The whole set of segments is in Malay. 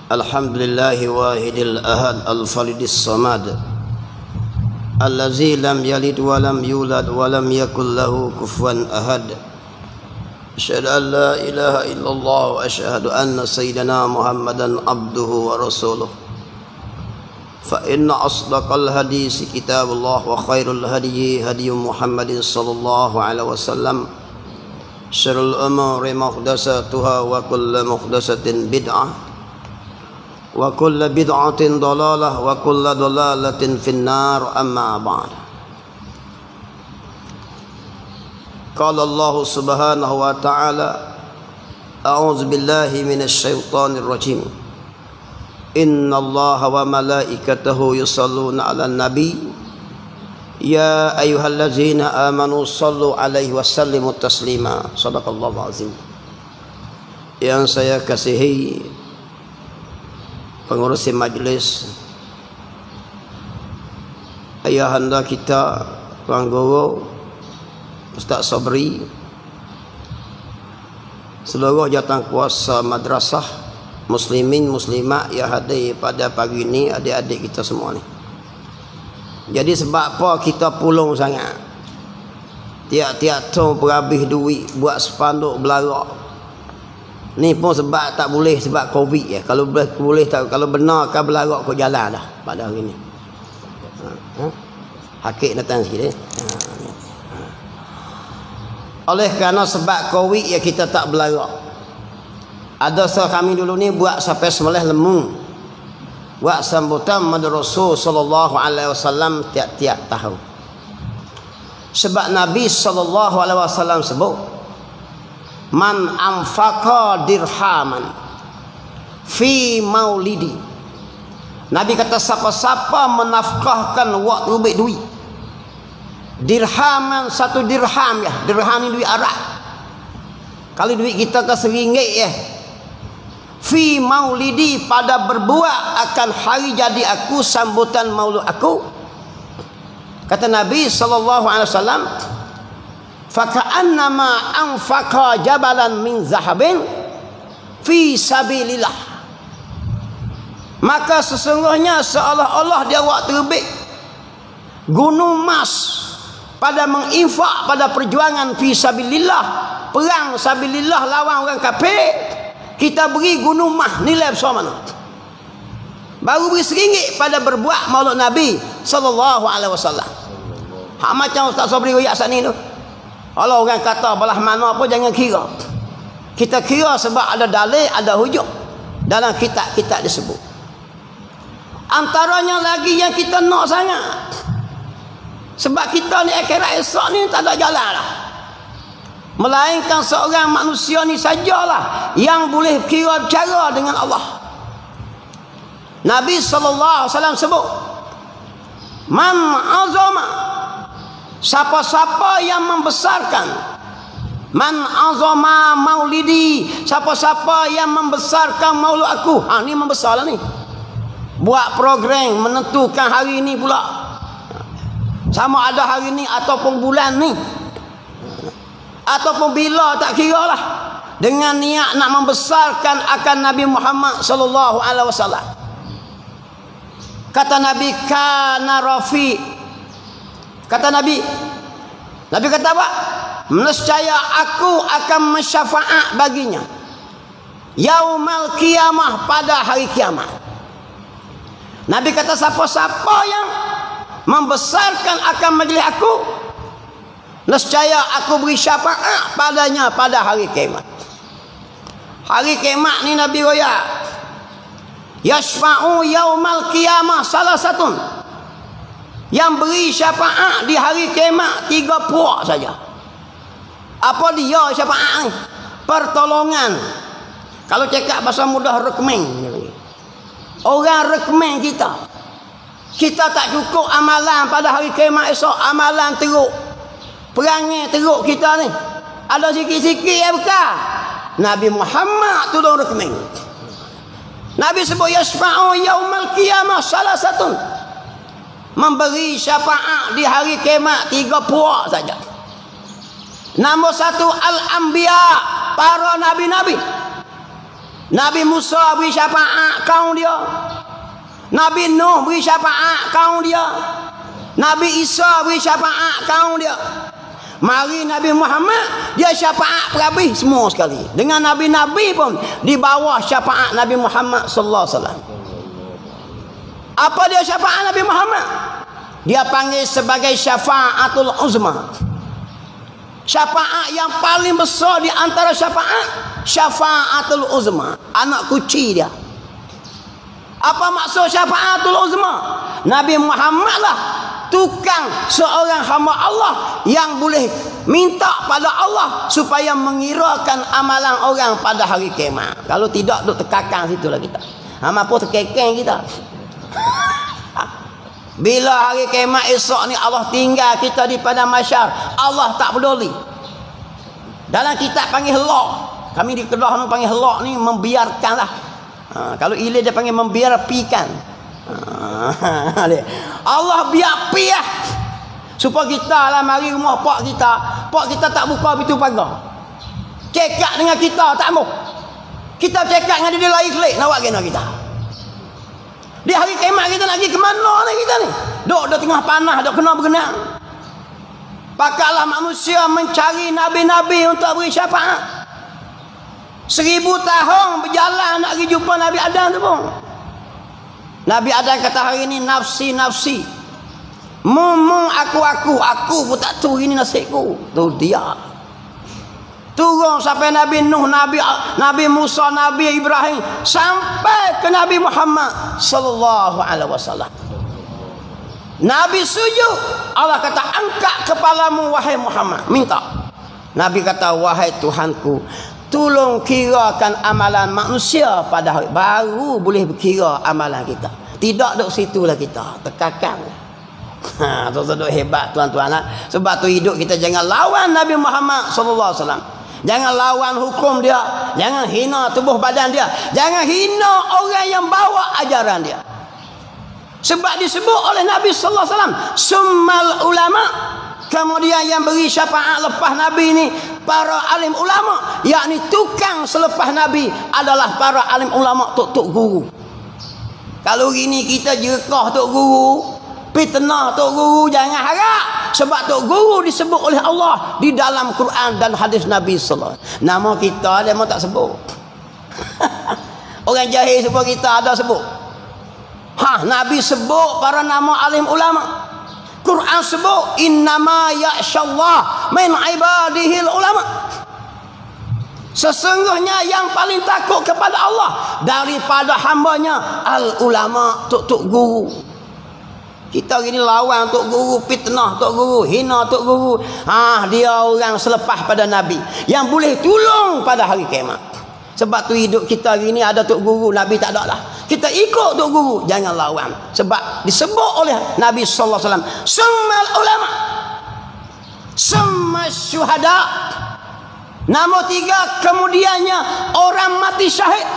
Alhamdulillahi wahidil ahad al-falidis samad allazi lam yalid wa lam yulad wa lam yakul lahu kufuwan ahad. Asyhadu an la ilaha illallah wa asyhadu anna sayyidana Muhammadan abduhu wa rasuluh. Fa inna asdaqal hadisi kitabullah wa khairul hadyi hadyu Muhammadin sallallahu alaihi wasallam. Syarrul umuri muhdatsatuha wa kullu muhdatsatin bid'ah wa kullu bid'atin dhalalah wa kullu dhalalatin finnar, amma ba'd. Qala Allah subhanahu wa ta'ala, a'udzu billahi minasy syaithanir rajim. Inna Allah wa malaikatahu yusholluna 'alan nabi ya ayyuhallazina amanu shallu 'alaihi wa sallimu taslima. Shadaqallahu azim. Yang saya kasihi pengurusi majlis, ayahanda kita Tuan Guru Ustaz Sabri, seluruh jawatan kuasa madrasah, muslimin muslimat yang hadir pada pagi ini, adik-adik kita semua ni. Jadi sebab apa kita pulung sangat? Tiap-tiap tahun berhabis duit buat spanduk belarak. Ni pun sebab tak boleh, sebab Covid ya. Kalau boleh tak, kalau benar kan belarak kau jalan dah pada hari ni. Hakik datang sikit Oleh kerana sebab Covid ya kita tak belarak. Ada kami dulu ni buat sampai sembelih lemung, buat sambutan Muhammad Rasul sallallahu alaihi wasallam tiap-tiap tahun. Sebab Nabi sallallahu alaihi wasallam sebut, man anfaqa dirhaman fi maulidi. Nabi kata siapa-siapa menafkahkan waktu duit. Dirhaman, satu dirham ya. Dirham ni duit Arab. Kalau duit kita ke RM1 ya. Fi maulidi, pada berbuat akan hari jadi aku, sambutan maulud aku. Kata Nabi SAW, faka'annama anfaqa jabalan min zahabin fi sabilillah. Maka sesungguhnya seolah-olah dia buat terbit gunung emas pada menginfak pada perjuangan fi sabilillah, perang sabilillah lawan orang kafir. Kita beri gunung emas, nilai besar mana? Baru beri RM1 pada berbuat maulud Nabi sallallahu alaihi wasallam. Hak macam Ustaz Sabri royak sat ni tu. Kalau orang kata belah mana apa, jangan kira. Kita kira sebab ada dalil, ada hujah dalam kitab-kitab disebut. Antaranya lagi yang kita nak sangat, sebab kita ni akhirat esok ni tak ada jalan lah, melainkan seorang manusia ni sajalah yang boleh kira bercara dengan Allah. Nabi SAW sebut, man azama, siapa-siapa yang membesarkan, man azama maulidi, siapa-siapa yang membesarkan maulud aku. Ni membesar lah ni. Buat program menentukan hari ni pula, sama ada hari ni ataupun bulan ni ataupun bila, tak kira lah, dengan niat nak membesarkan akan Nabi Muhammad sallallahu alaihi wasallam. Kata Nabi, kana rafi. Kata Nabi kata apa? Nescaya aku akan mensyafaat baginya yaumal qiyamah, pada hari kiamat. Nabi kata siapa-siapa yang membesarkan akan majlis aku, nescaya aku beri syafaat padanya pada hari kiamat. Hari kiamat ni Nabi royak, yashfa'u yaumal qiyamah salah satu, yang beri syafaat di hari kiamat 3 puak saja. Apa dia syafaat ni? Pertolongan. Kalau cakap bahasa mudah, rekening. Orang rekening kita. Kita tak cukup amalan pada hari kiamat esok, amalan teruk, perangai teruk kita ni. Ada sikit-sikit yang bekal. Nabi Muhammad tolong rekening. Nabi sebut yashfa'u yaumal qiyamah salah satu, memberi syafaat di hari kiamat 3 puak saja. Nombor 1 al-anbiya, para nabi-nabi. Nabi Musa beri syafaat kaum dia. Nabi Nuh beri syafaat kaum dia. Nabi Isa beri syafaat kaum dia. Mari Nabi Muhammad dia syafaat perhabis semua sekali. Dengan nabi-nabi pun di bawah syafaat Nabi Muhammad sallallahu alaihi wasallam. Apa dia syafaat Nabi Muhammad? Dia panggil sebagai syafaatul uzma. Syafaat yang paling besar di antara syafaat, syafaatul uzma, anak kuci dia. Apa maksud syafaatul uzma? Nabi Muhammad lah tukang seorang hamba Allah yang boleh minta pada Allah supaya mengirakan amalan orang pada hari kiamat. Kalau tidak, duk tekakang situlah kita. Mampu terkekeng kita. Bila hari kiamat esok ni Allah tinggal kita di padang mahsyar, Allah tak peduli. Dalam kitab panggil helak. Kami di Kedah ni panggil helak ni membiarkanlah. Kalau ilir dia panggil membiarpikan. Allah biar piah supaya kita lah mari rumah pak kita tak buka pintu pagar, cekak dengan kita tak mau, kita cekak dengan dia lain kelik nak buat kena kita. Di hari kiamat kita nak pergi ke mana ni kita ni? Duk tengah panah, duk kena bergenang. Pakatlah manusia mencari nabi-nabi untuk beri syafaat. 1000 tahun berjalan nak pergi jumpa Nabi Adam tu pun. Nabi Adam kata hari ni nafsi nafsi. Aku pun tak tahu ini nasibku. Tu dia. Turun sampai Nabi Nuh, Nabi Musa, Nabi Ibrahim, sampai ke Nabi Muhammad sallallahu alaihi wasallam. Nabi sujud. Allah kata angkat kepalamu wahai Muhammad, minta. Nabi kata wahai Tuhanku, tolong kirakan amalan manusia pada hari baru boleh berkira amalan kita. Tidak duduk situlah kita, tekakang. Tu duduk hebat tuan-tuan lah. Sebab tu hidup kita jangan lawan Nabi Muhammad sallallahu alaihi wasallam. Jangan lawan hukum dia, jangan hina tubuh badan dia, jangan hina orang yang bawa ajaran dia. Sebab disebut oleh Nabi sallallahu alaihi wasallam, summal ulama, kemudian yang beri syafaat lepas Nabi ini para alim ulama, yakni tukang selepas Nabi adalah para alim ulama, tok-tok guru. Kalau gini kita jerkah tok guru, fitnah tok guru, jangan harap. Sebab tok guru disebut oleh Allah di dalam Quran dan hadis Nabi sallallahu alaihi wasallam. Nama kita dia mau tak sebut. Orang jahil sebut kita ada sebut. Nabi sebut para nama alim ulama. Quran sebut innama ya'syallah min ibadihil ulama. Sesungguhnya yang paling takut kepada Allah daripada hambanya al ulama, tok-tok guru. Kita gini lawan tok guru, fitnah tok guru, hina tok guru. Dia orang selepas pada Nabi yang boleh tolong pada hari kiamat. Sebab tu hidup kita gini ada tok guru, Nabi tak ada lah. Kita ikut tok guru, jangan lawan. Sebab disebut oleh Nabi sallallahu alaihi wasallam, summal ulama, summa syuhada. Nombor 3 kemudiannya orang mati syahid.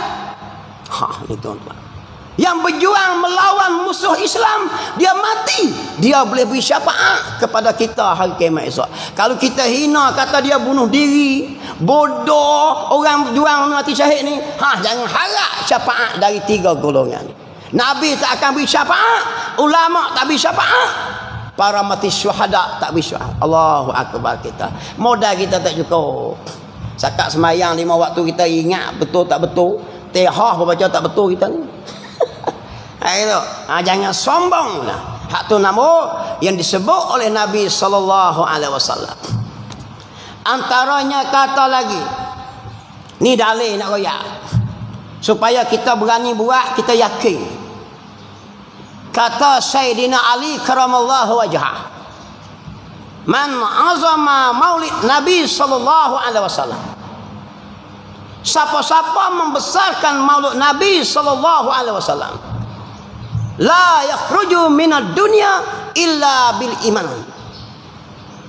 Ni tuan-tuan. Yang berjuang melawan musuh Islam, dia mati, dia boleh beri syafaat kepada kita hari kiamat esok. Kalau kita hina kata dia bunuh diri, bodoh, orang berjuang mati syahid ni, jangan harap syafaat dari 3 golongan ni. Nabi tak akan beri syafaat, ulama tak beri syafaat, para mati syuhada tak beri syafaat. Allahu akbar kita. Modal kita tak cukup. Sakat semayang 5 waktu kita ingat betul tak betul, tehah baca tak betul kita ni. Jangan sombong lah. Hak tu nama yang disebut oleh Nabi sallallahu alaihi wasallam. Antaranya kata lagi, ni dalil nak royak supaya kita berani buat, kita yakin. Kata Sayyidina Ali karamallahu wajhah, man azama maulid Nabi sallallahu alaihi wasallam, siapa-siapa membesarkan maulid Nabi sallallahu alaihi wasallam, la yakhruju minad dunya illa bil iman.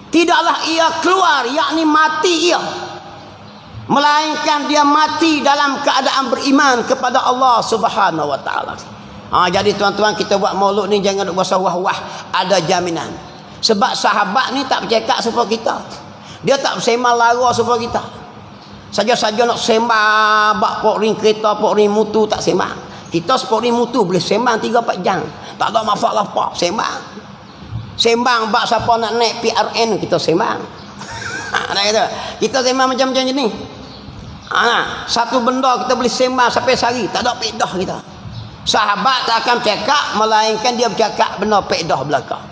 Tidaklah ia keluar, yakni mati ia, melainkan dia mati dalam keadaan beriman kepada Allah Subhanahu wa taala. Jadi tuan-tuan, kita buat maulud ni jangan duk rasa wah-wah, ada jaminan. Sebab sahabat ni tak bercakap supaya kita. Dia tak bersema lara supaya kita. Saja-saja nak sembang bak pok ring kereta, pok ring mutu tak sembang. Kita spok ring mutu boleh sembang 3-4 jam. Tak ada masalah apa, sembang. Sembang bak siapa nak naik PRN kita sembang. Nak kata, kita sembang macam-macam je ni. Satu benda kita boleh sembang sampai sehari, tak ada pedah kita. Sahabat tak akan cakap melainkan dia bercakap benda pedah belakang.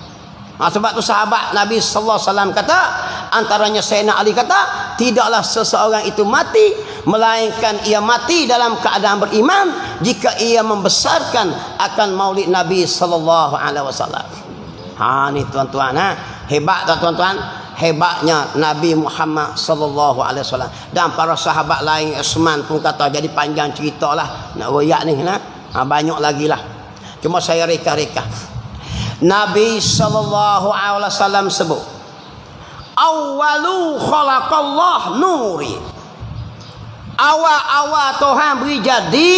Sebab tu sahabat Nabi sallallahu alaihi wasallam kata, antaranya Sayyidina Ali kata, tidaklah seseorang itu mati melainkan ia mati dalam keadaan beriman jika ia membesarkan akan maulid Nabi sallallahu alaihi wasallam. Ni tuan-tuan, hebat tak tuan-tuan? Hebatnya Nabi Muhammad sallallahu alaihi wasallam. Dan para sahabat lain, Uthman pun kata, jadi panjang ceritalah nak royak ni banyak lagi lah. Cuma saya reka-reka. Nabi sallallahu alaihi wasallam sebut, awwalu khalaqallah nuri. Awal-awal Tuhan beri jadi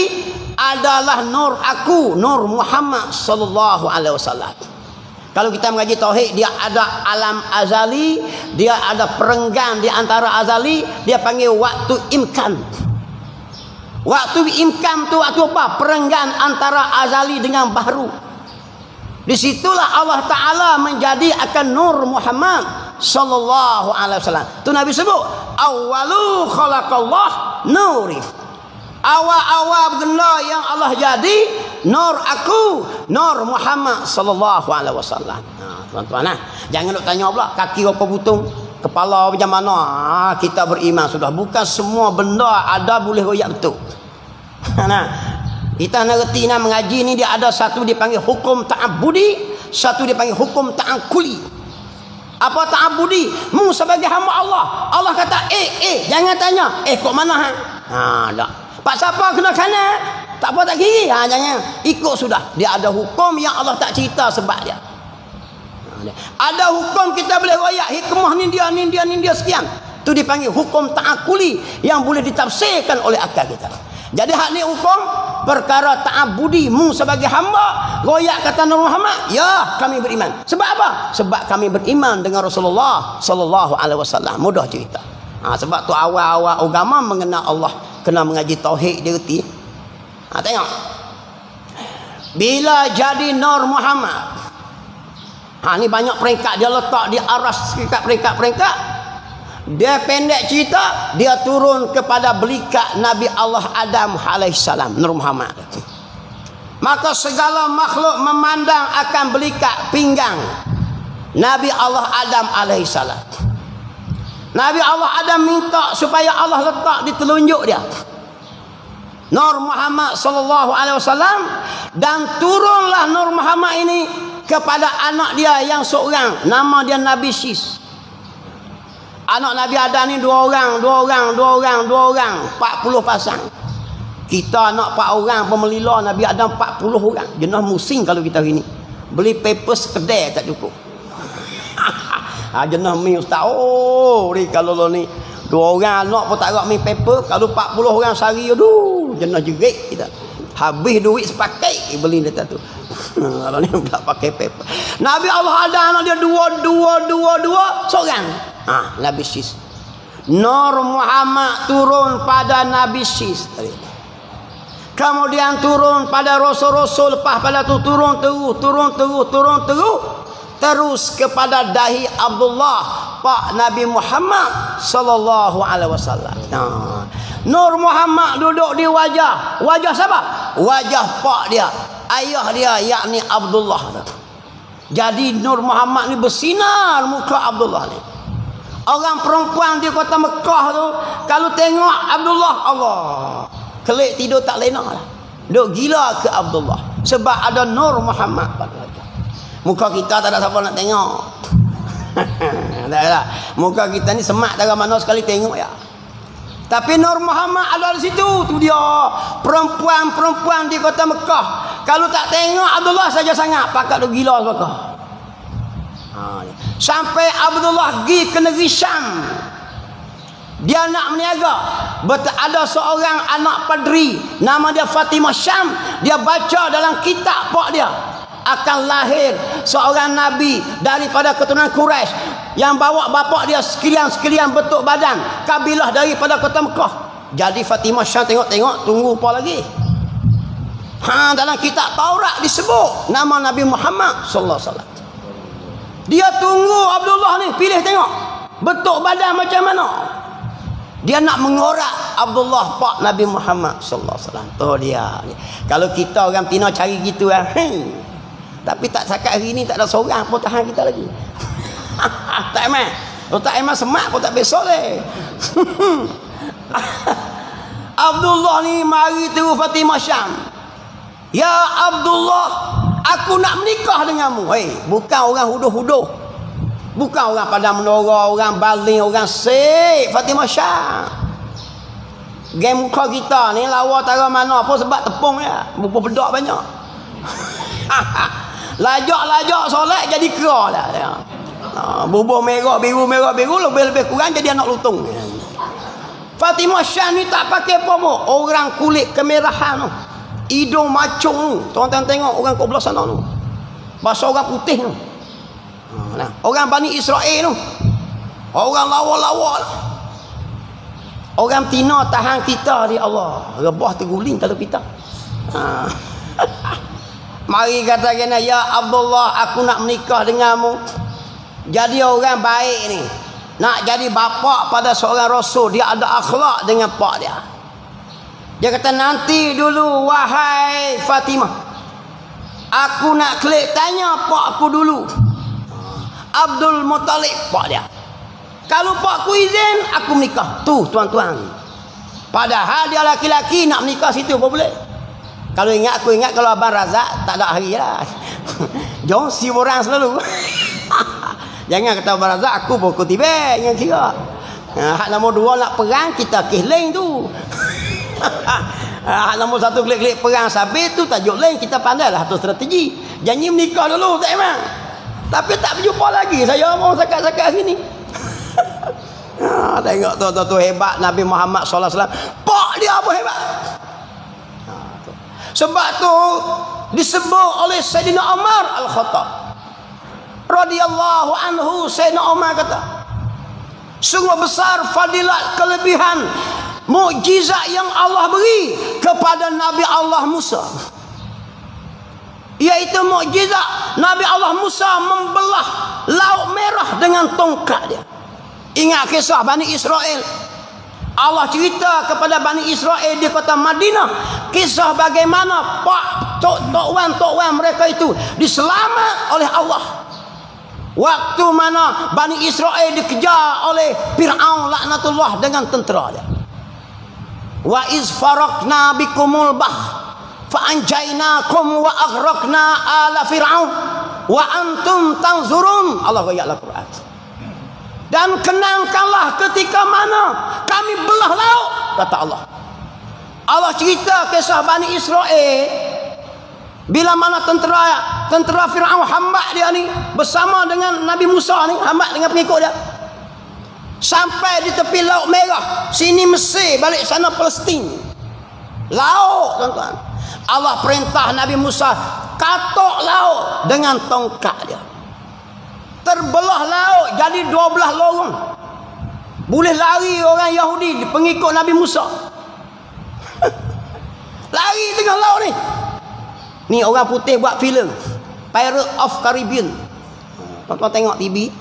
adalah nur aku, nur Muhammad sallallahu alaihi wasallam. Kalau kita mengaji tauhid, dia ada alam azali, dia ada perenggan di antara azali, dia panggil waktu imkan. Waktu imkan tu waktu apa? Perenggan antara azali dengan baharu. Disitulah Allah Ta'ala menjadi akan nur Muhammad sallallahu alaihi wasallam. Tu Nabi sebut, awwalu khalaqallah nuri. Awal-awal benda yang Allah jadi nur aku, nur Muhammad sallallahu alaihi wasallam. Tuan-tuan, jangan nak tanya pula kaki apa butung, kepala macam mana. Kita beriman sudah. Bukan semua benda ada boleh royak betul. Kita nak reti mengaji ni, dia ada satu dipanggil hukum ta'abudi, satu dipanggil hukum ta'akuli. Apa ta'abudi? Mu sebagai hamba Allah, Allah kata jangan tanya kok mana tak. Pak siapa kena kana? Tak apa tak kiri. Jangan ikut sudah. Dia ada hukum yang Allah tak cerita sebab dia. Ada hukum kita boleh royak, hikmah ni dia sekian. Tu dipanggil hukum ta'akuli yang boleh ditafsirkan oleh akal kita. Jadi hak ni hukum perkara ta'abudi, mu sebagai hamba royak kata Nabi Muhammad, ya kami beriman. Sebab apa? Sebab kami beriman dengan Rasulullah sallallahu alaihi wasallam. Mudah cerita. Sebab tu awal-awal agama mengenal Allah kena mengaji tauhid dia reti. Tengok. Bila jadi Nur Muhammad. Ni banyak peringkat dia letak di aras peringkat-peringkat. Dia pendek cerita, dia turun kepada belikat Nabi Allah Adam alaihissalam, Nur Muhammad. Maka segala makhluk memandang akan belikat pinggang Nabi Allah Adam alaihissalam. Nabi Allah Adam minta supaya Allah letak di telunjuk dia Nur Muhammad sallallahu alaihi wasallam, dan turunlah Nur Muhammad ini kepada anak dia yang seorang, nama dia Nabi Sis. Anak Nabi Adam ni 2 orang, 40 pasang. Kita anak 4 orang pemelila, Nabi Adam 40 orang. Jenis musing kalau kita hari ni. Beli paper sekedar tak cukup. Jenis mi ustaz. Kalau lo ni 2 orang anak pun tak ada mi paper, kalau 40 orang sehari, aduh, jenis jerit kita. Habis duit sepakai beli dia tu. Kalau ni tak pakai paper. Nabi Allah ada anak dia 2 seorang. Nabi Sis. Nur Muhammad turun pada Nabi Sis. Kemudian turun pada Rasul-Rasul, lepas pada tu turun terus kepada dahi Abdullah, Pak Nabi Muhammad sallallahu alaihi wasallam. Nur Muhammad duduk di wajah siapa? Wajah pak dia, ayah dia, yakni Abdullah. Jadi Nur Muhammad ni bersinar muka Abdullah ni. Orang perempuan di kota Mekah tu kalau tengok Abdullah, Allah kelik tidur tak lena lah. Duk gila ke Abdullah sebab ada Nur Muhammad pada wajah. Muka kita tak ada siapa nak tengok. Tak. Muka kita ni semak tak ada mana sekali tengok ya. Tapi Nur Muhammad ada di situ. Tu dia perempuan-perempuan di kota Mekah kalau tak tengok Abdullah saja sangat pakat duk gila sebab. Sampai Abdullah pergi ke negeri Syam, dia nak meniaga. Ada seorang anak padri nama dia Fatimah Syam, dia baca dalam kitab pak dia akan lahir seorang nabi daripada keturunan Quraisy yang bawa bapa dia sekalian bentuk badan kabilah daripada kota Mekah. Jadi Fatimah Syah tengok-tengok, tunggu apa lagi? Dalam kitab Taurat disebut nama Nabi Muhammad sallallahu alaihi wasallam. Dia tunggu Abdullah ni, pilih tengok bentuk badan macam mana. Dia nak mengorak Abdullah pak Nabi Muhammad sallallahu alaihi wasallam. Tu dia. Kalau kita orang Tino cari gitu kan. Tapi tak sakat hari ni tak ada seorang pun tahan kita lagi. Tak emas. Tak emas semak pun tak besok leh. Abdullah ni mari terus Fatimah Syam. Ya Abdullah, aku nak menikah denganmu. Bukan orang huduh-huduh. Bukan orang padang menora, orang baling, orang sik. Fatimah Syah. Game muka kita ni lawa tara mana apa sebab tepung ya. Buku bedak banyak. Lajak-lajak solat jadi kera dah. Bubuh merah biru lebih-lebih kurang jadi anak lutung. Fatimah Syah ni tak pakai apa pun. Orang kulit kemerahan tu. Hidung macung tu. Tuan-tuan tengok orang kat belah sana tu. Bahasa orang putih tu. Orang Bani Israel tu. Orang lawa-lawa tu. Orang Tina tahan kita di Allah. Rebah terguling tak ada pita. Mari kata kena, ya Abdullah, aku nak menikah denganmu. Jadi orang baik ni. Nak jadi bapa pada seorang rasul, dia ada akhlak dengan pak dia. Dia kata, nanti dulu wahai Fatimah, aku nak klik tanya pak aku dulu. Abdul Muttalib pak dia. Kalau pak aku izin, aku menikah. Tu tuan-tuan. Padahal dia laki-laki nak menikah situ apa boleh. Kalau ingat, aku ingat kalau Abang Razak tak ada hari lah. Jom si orang selalu. Jangan kata Abang Razak, aku pukul tiba yang kira. Hak nombor 2 nak perang, kita kihling tu. Hak nombor 1 klik-klik perang sabit tu tajuk lain, kita pandai lah tu strategi. Janji menikah dulu tak emang. Tapi tak berjumpa lagi. Saya mau sakat-sakat sini. Tengok tu hebat Nabi Muhammad sallallahu alaihi wasallam. Pak dia apa hebat? Sebab tu disebut oleh Sayyidina Umar Al-Khattab radhiyallahu anhu. Sayyidina Umar kata, sungguh besar fadilat kelebihan mukjizat yang Allah beri kepada Nabi Allah Musa, iaitu mukjizat Nabi Allah Musa membelah Laut Merah dengan tongkat dia. Ingat kisah Bani Israel. Allah cerita kepada Bani Israel di kota Madinah kisah bagaimana Tok Wan mereka itu diselamat oleh Allah. Waktu mana Bani Israel dikejar oleh Fir'aun laknatullah dengan tentera dia. Wa iz farakna bikumul bah fa'anjainakum wa aghraqna ala Fir'aun wa antum tanzurun. Allah ayat Al-Quran. Dan kenangkanlah ketika mana kami belah laut, kata Allah. Allah cerita kisah Bani Israel bila mana tentera Fir'aun hambat dia ni bersama dengan Nabi Musa ni, hambat dengan pengikut dia. Sampai di tepi Laut Merah, sini Mesir, balik sana Palestin. Laut, tuan-tuan. Allah perintah Nabi Musa katok laut dengan tongkat dia. Terbelah laut jadi 12 lorong. Boleh lari orang Yahudi pengikut Nabi Musa. Lari tengah laut ni. Ni orang putih buat filem Pirates of Caribbean. Tuan-tuan tengok TV.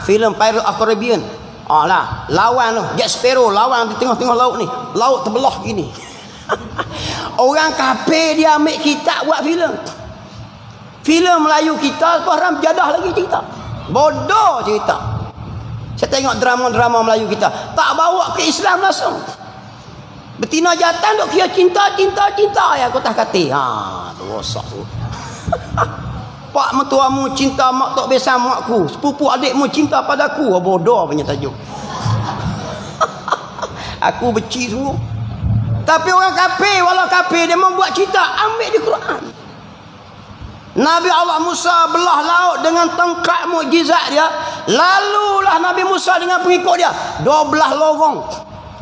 Filem Pirates of Caribbean. Lah, lawan tu Jack Sparrow lawan di tengah-tengah laut ni. Laut terbelah gini. Orang kafir dia ambil kitab buat filem. Filem Melayu kita orang jadah lagi cerita. Bodoh cerita. Saya tengok drama-drama Melayu kita tak bawa ke Islam langsung. Betina jantan duk kira cinta ya kau tak kata. Tu rosak tu. Pak mertuamu cinta mak tok besan makku, sepupu adikmu cinta padaku. Bodoh punya tajuk. Aku benci semua. Tapi orang kafir, walau kafir dia membuat cerita, ambil di Quran. Nabi Allah Musa belah laut dengan tongkat mukjizat dia. Lalulah Nabi Musa dengan pengikut dia 12 lorong.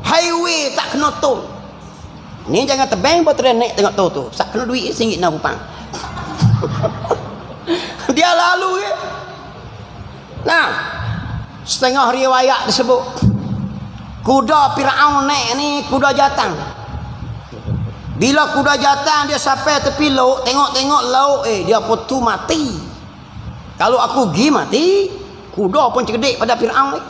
Highway tak kena tol. Ni jangan terbang buat tren naik tengok tol tu. Sak kena duit RM1 nak upang. Dia lalu ya. Nah, setengah riwayat disebut kuda Firaun naik ni kuda jantan. Bila kuda jantan dia sampai tepi laut, tengok-tengok laut, dia pun tu mati. Kalau aku pergi mati, kuda pun cerdik pada Firaun ni.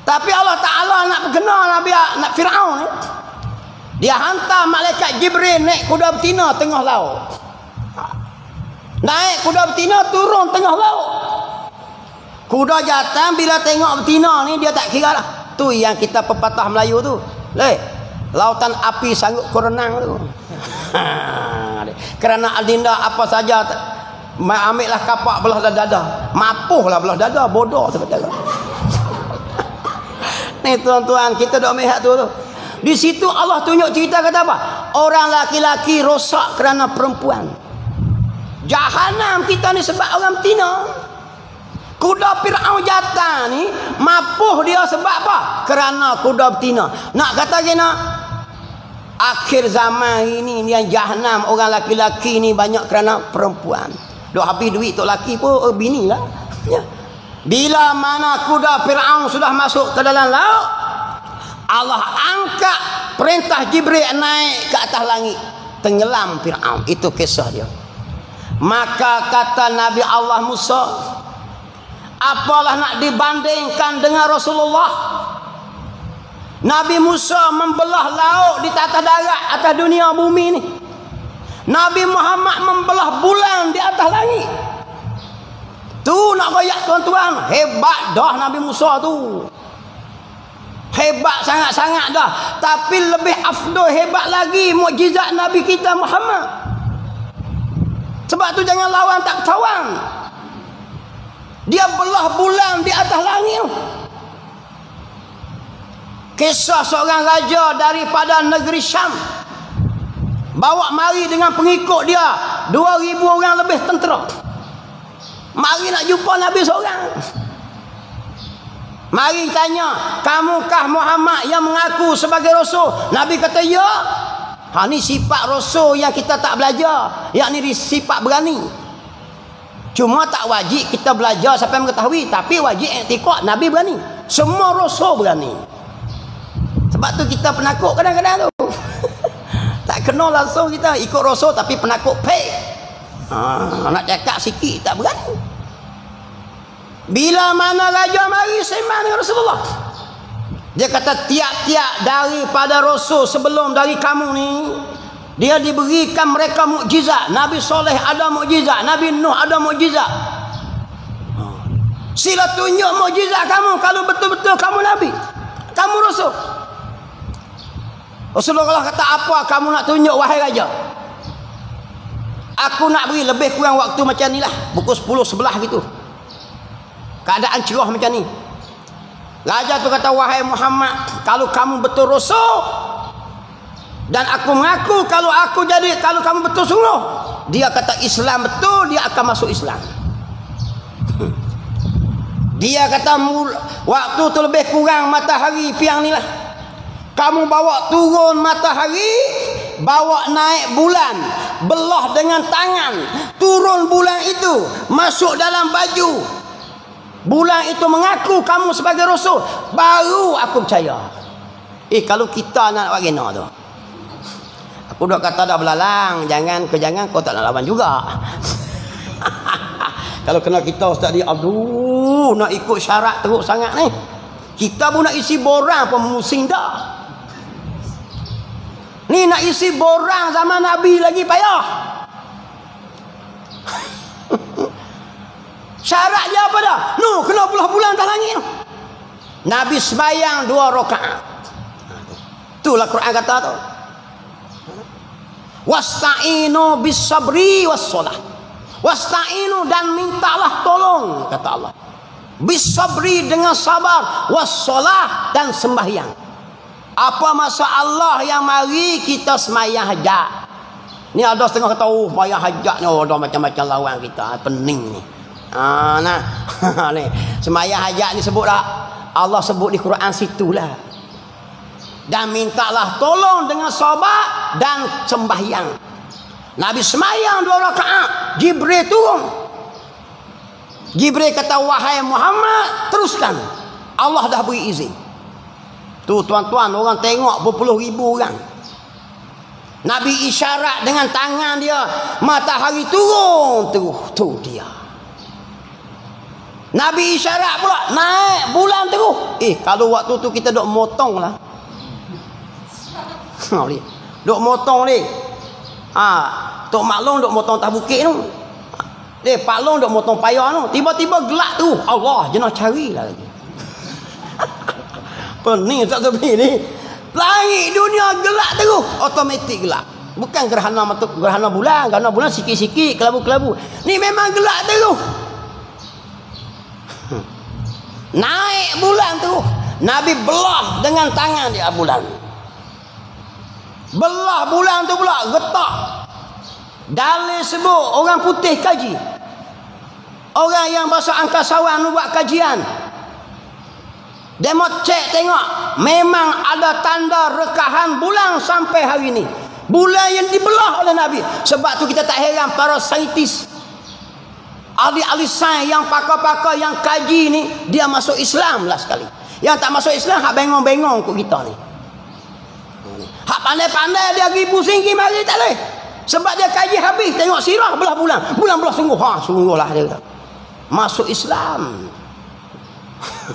Tapi Allah Ta'ala nak berkena nak Firaun ni. Dia hantar malaikat Jibril naik kuda betina tengah laut. Naik kuda betina turun tengah laut. Kuda jantan bila tengok betina ni dia tak kira lah. Tu yang kita pepatah Melayu tu. Lautan api sanggup ku renang tu. Kerana adinda apa saja ambil lah kapak belah dada. Mapuh lah belah dada. Bodoh sebenarnya. Ni tuan-tuan kita dok melihat tu. Di situ Allah tunjuk cerita kata apa? Orang laki-laki rosak kerana perempuan. Jahanam kita ni sebab orang betina. Kuda Firaun jantan ni mapuh dia sebab apa? Kerana kuda betina. Nak kata kena akhir zaman ini yang jahanam orang laki-laki ni banyak kerana perempuan. Dok habis duit tok laki pun bini lah. Ya. Bila mana kuda Firaun sudah masuk ke dalam laut, Allah angkat perintah Jibril naik ke atas langit, tenggelam Firaun. Itu kisah dia. Maka kata Nabi Allah Musa, apalah nak dibandingkan dengan Rasulullah? Nabi Musa membelah laut di atas darat, atas dunia bumi ni. Nabi Muhammad membelah bulan di atas langit. Tu nak royak tuan-tuan, hebat dah Nabi Musa tu. Hebat sangat-sangat dah. Tapi lebih afdal hebat lagi mukjizat Nabi kita Muhammad. Sebab tu jangan lawan tak kawan. Dia belah bulan di atas langit. Kisah seorang raja daripada negeri Syam. Bawa mari dengan pengikut dia 2,000 orang lebih tentera. Mari nak jumpa Nabi seorang. Mari tanya, kamukah Muhammad yang mengaku sebagai Rasul? Nabi kata ya. Ni sifat Rasul yang kita tak belajar. Yakni sifat berani. Cuma tak wajib kita belajar sampai mengetahui. Tapi wajib iktikad Nabi berani. Semua Rasul berani. Sebab tu kita penakut kadang-kadang tu. Tak kenal langsung kita ikut Rasul tapi penakut fake. Nak cakap sikit tak berani. Bila mana raja mari sembang dengan Rasulullah, dia kata tiap-tiap daripada Rasul sebelum dari kamu ni, dia diberikan mereka mukjizat. Nabi Soleh ada mukjizat, Nabi Nuh ada mukjizat. Sila tunjuk mukjizat kamu kalau betul-betul kamu Nabi, kamu Rasul. Rasulullah kata, apa kamu nak tunjuk wahai raja? Aku nak beri lebih kurang waktu macam ni lah, pukul 10-11 gitu. Keadaan cerah macam ni. Raja tu kata, wahai Muhammad, kalau kamu betul Rasul dan aku mengaku kalau kamu betul sungguh, dia kata Islam betul, dia akan masuk Islam. Dia kata waktu tu lebih kurang matahari piang ni lah. Kamu bawa turun matahari, bawa naik bulan, belah dengan tangan, turun bulan itu, masuk dalam baju. Bulan itu mengaku kamu sebagai Rasul, baru aku percaya. Kalau kita nak bagaimana tu? Aku dah kata dah belalang, jangan kau tak nak lawan juga. Kalau kena kita ustaz dia, aduh, nak ikut syarat teruk sangat ni. Kita pun nak isi borang pun musing dah. Ni nak isi borang zaman Nabi lagi payah. Syarat dia apa dah? Kena belah bulan atas langit. Nabi sembahyang 2 rakaat. Itulah Quran kata tu. Wasta'inu bis sabri was salah. Wasta'inu dan mintalah tolong kata Allah. Bis sabri dengan sabar, was salah dan sembahyang. Apa masa Allah yang mari kita sembahyang hajat. Ni ada setengah kata, sembahyang hajat ni ada macam-macam lawan kita, pening ni. Ni sembahyang hajat ni sebut tak? Allah sebut di Quran situlah. Dan mintalah tolong dengan sabar dan sembahyang. Nabi semayang 2 rakaat, Jibril turun. Jibril kata, wahai Muhammad, teruskan. Allah dah beri izin. Tu tuan-tuan, orang tengok berpuluh ribu orang. Nabi isyarat dengan tangan dia, matahari turun terus. Tu dia. Nabi isyarat pula, naik bulan terus. Kalau waktu tu kita duk motong lah. Duk motong ni. Tok Mak Long duk motong atas bukit tu. Pak Long duk motong payah tu. Tiba-tiba gelap tu. Allah, jenah carilah lagi. Pening tak sepi ni. Langit dunia gelap terus. Automatik gelap. Bukan gerhana bulan. Gerhana bulan sikit-sikit, kelabu-kelabu. Ni memang gelap terus. Naik bulan tu, Nabi belah dengan tangan dia bulan. Belah bulan tu pula getak. Dalil sebut orang putih kaji. Orang yang masuk angkasawan buat kajian. Dia mau cek tengok, memang ada tanda rekahan bulan sampai hari ini. Bulan yang dibelah oleh Nabi. Sebab tu kita tak heran para saintis, ahli-ahli sains yang pakar-pakar yang kaji ni, dia masuk Islam lah sekali. Yang tak masuk Islam hak bengong-bengong kot kita ni. Hak pandai-pandai dia pergi pusing pergi mari tak boleh. Sebab dia kaji habis, tengok sirah belah bulan. Bulan belah sungguh. Sungguhlah dia kata. Masuk Islam.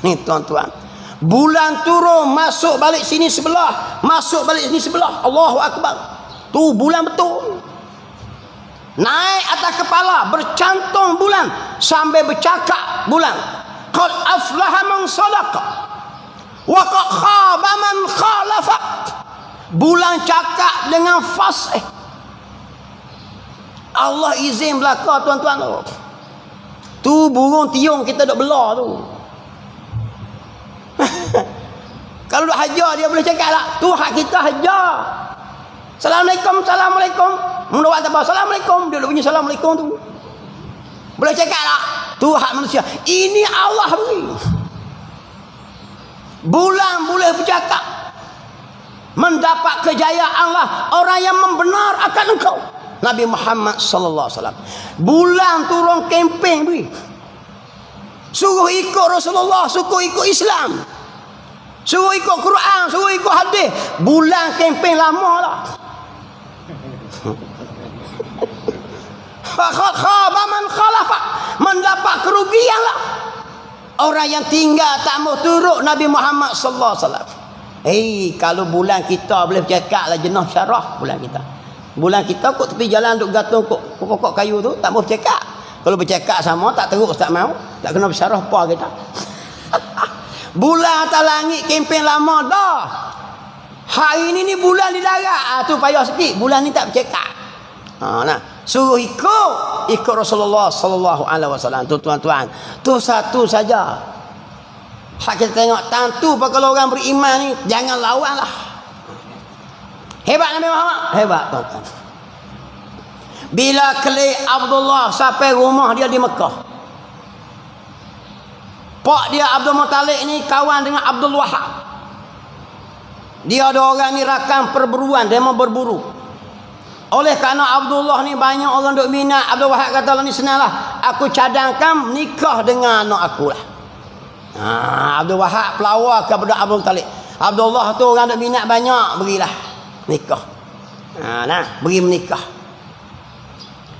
Ni tuan-tuan. Bulan turun, masuk balik sini sebelah, masuk balik sini sebelah. Allahu Akbar. Tu bulan betul. Naik atas kepala, bercantum bulan, sambil bercakap bulan. Qad aflaha man sadaqa wa qad khaba man khalafa. Bulan cakap dengan fasih. Allah izin belaka tuan-tuan tu. Tu burung tiung kita duk belah tu. Kalau duk hajar dia boleh cakap lah. Tu hak kita hajar. Assalamualaikum, assalamualaikum. Menurut apa? Assalamualaikum. Dia bunyi assalamualaikum tu. Boleh cakap tak? Tu hak manusia. Ini Allah beri. Bulan boleh bercakap. Mendapat kejayaan Allah. Orang yang membenar akan engkau. Nabi Muhammad sallallahu alaihi wasallam. Bulan turun kempen beri. Suruh ikut Rasulullah, suruh ikut Islam. Suruh ikut Quran, suruh ikut hadis. Bulan kempen lama lah. Khaba man khalafa, mendapat kerugian lah orang yang tinggal tak mau turut Nabi Muhammad sallallahu alaihi wasallam. Kalau bulan kita boleh bercakap lah, jenah syarah bulan kita. Bulan kita kok tepi jalan duk gantung pokok kayu tu tak mau bercakap. Kalau bercakap sama tak terus tak mau, tak kena bersyarah apa kita. Bulan atas langit kempen lama dah. Hari ni bulan di darat. Tu payah sikit. Bulan ni tak bercakap. Nah, suruh ikut Rasulullah sallallahu alaihi wasallam. Tu tuan-tuan, tu satu saja. Hak kita tengok tentu kalau orang beriman ni jangan lawanlah. Hebat Nabi Muhammad, hebat tuan-tuan. Bila kelih Abdullah sampai rumah dia di Mekah. Pak dia Abdul Muttalib ni kawan dengan Abdul Wahab. Dia ada orang ni rakam perburuan, dia mau berburu. Oleh kerana Abdullah ni banyak orang duk minat, Abdul Wahab kata lah ni senanglah, aku cadangkan nikah dengan anak aku lah. Abdul Wahab pelawar kepada Abdul Muttalib. Abdullah tu orang duk minat banyak, berilah nikah. Beri menikah.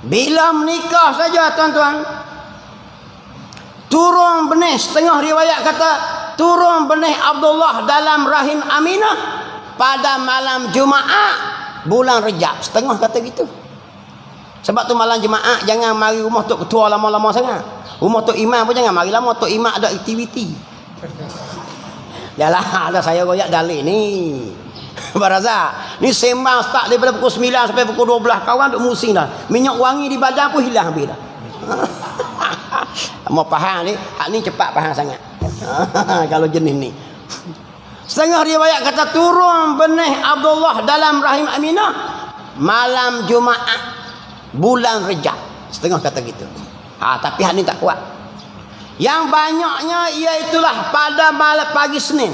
Bila menikah saja tuan-tuan, turun benih, setengah riwayat kata turun benih Abdullah dalam rahim Aminah pada malam Jumaat bulan Rejab. Setengah kata gitu. Sebab tu malam Jumaat jangan mari rumah tok ketua lama-lama sangat. Rumah tok imam pun jangan mari lama, tok imam ada aktiviti. Yalah, ada saya royak dalil ni. Baraza, ni sembang start daripada pukul 9 sampai pukul 12, kawan duk musing dah. Minyak wangi di badan pun hilang habis dah. Mau faham ni, hak ni cepat faham sangat. Kalau jenis ni. Setengah riwayat kata turun benih Abdullah dalam rahim Aminah malam Jumaat bulan Rejab. Setengah kata gitu. Tapi hak ni tak kuat. Yang banyaknya iaitulah pada malam pagi Senin.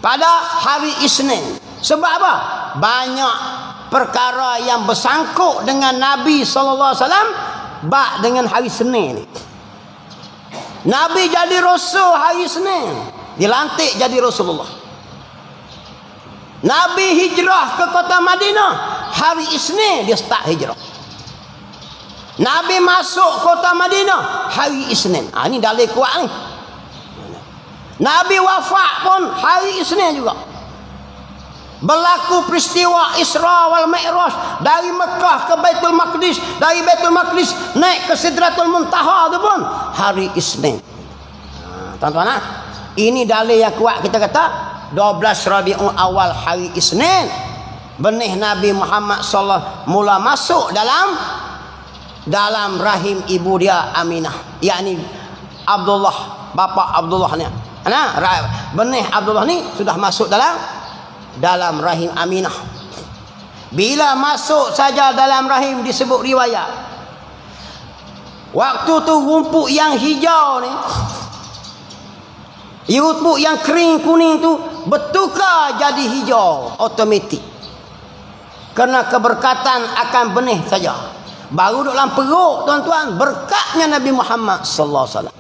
Pada hari Isnin. Sebab apa? Banyak perkara yang bersangkut dengan Nabi sallallahu alaihi wasallam bak dengan hari Senin ni. Nabi jadi rasul hari Senin, dilantik jadi Rasulullah. Nabi hijrah ke kota Madinah hari Isnin, dia start hijrah. Nabi masuk kota Madinah hari Isnin. Ini dalil kuat ni. Nabi wafat pun hari Isnin juga. Berlaku peristiwa Isra wal Mi'raj dari Mekah ke Baitul Maqdis, dari Baitul Maqdis naik ke Sidratul Muntaha tu pun hari Isnin. Tuan-tuan, ini dalil yang kuat. Kita kata 12 Rabiul Awal hari Isnin, benih Nabi Muhammad sallallahu mula masuk dalam rahim ibu dia Aminah, yakni Abdullah, bapa Abdullah ni. Benih Abdullah ni sudah masuk dalam rahim Aminah. Bila masuk saja dalam rahim, disebut riwayat, waktu tu rumput yang hijau ni, rumput yang kering kuning tu bertukar jadi hijau automatik, kerana keberkatan akan benih saja. Baru duduk dalam perut, tuan-tuan, berkatnya Nabi Muhammad sallallahu alaihi wasallam.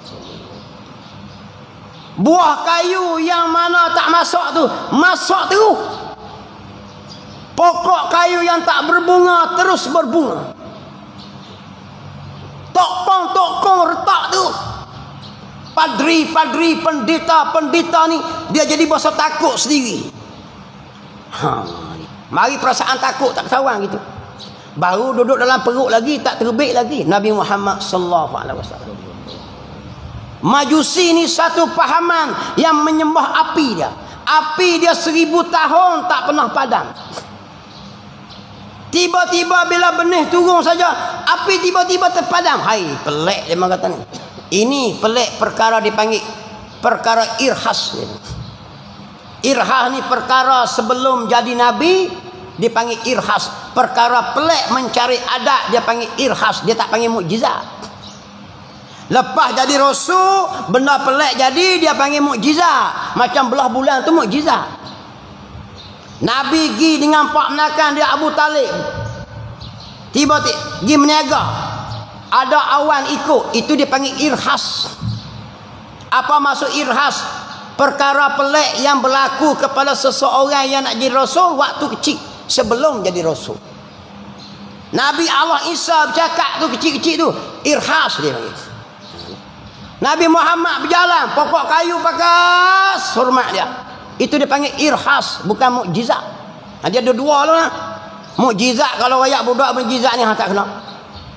Buah kayu yang mana tak masuk tu masuk terus. Pokok kayu yang tak berbunga terus berbunga. Tokong-tokong retak tu. Padri-padri, pendeta ni dia jadi berasa takut sendiri. Mari perasaan takut tak ketahuan gitu. Baru duduk dalam perut lagi, tak terbit lagi Nabi Muhammad sallallahu alaihi wasallam. Majusi ni satu pahaman yang menyembah api dia. Api dia 1000 tahun tak pernah padam. Tiba-tiba bila benih turun saja, api tiba-tiba terpadam. Hai, pelik dia kata ni. Ini pelik perkara dipanggil perkara irhas. Irhas ni perkara sebelum jadi Nabi dipanggil irhas. Perkara pelik mencari adat dia panggil irhas. Dia tak panggil mukjizat. Lepas jadi rasul, benda pelik jadi, dia panggil mukjizat. Macam belah bulan tu mukjizat. Nabi pergi dengan pak menakan dia Abu Talib. Tiba-tiba pergi meniaga. Ada awan ikut, itu dia panggil irhas. Apa maksud irhas? Perkara pelik yang berlaku kepada seseorang yang nak jadi rasul waktu kecil, sebelum jadi rasul. Nabi Allah Isa bercakap tu kecil-kecil tu, irhas dia panggil. Nabi Muhammad berjalan, pokok kayu pakas, hormat dia. Itu dia panggil irhas, bukan mukjizat. Dia ada dua lah. Mukjizat, kalau rakyat budak mukjizat ni tak kena.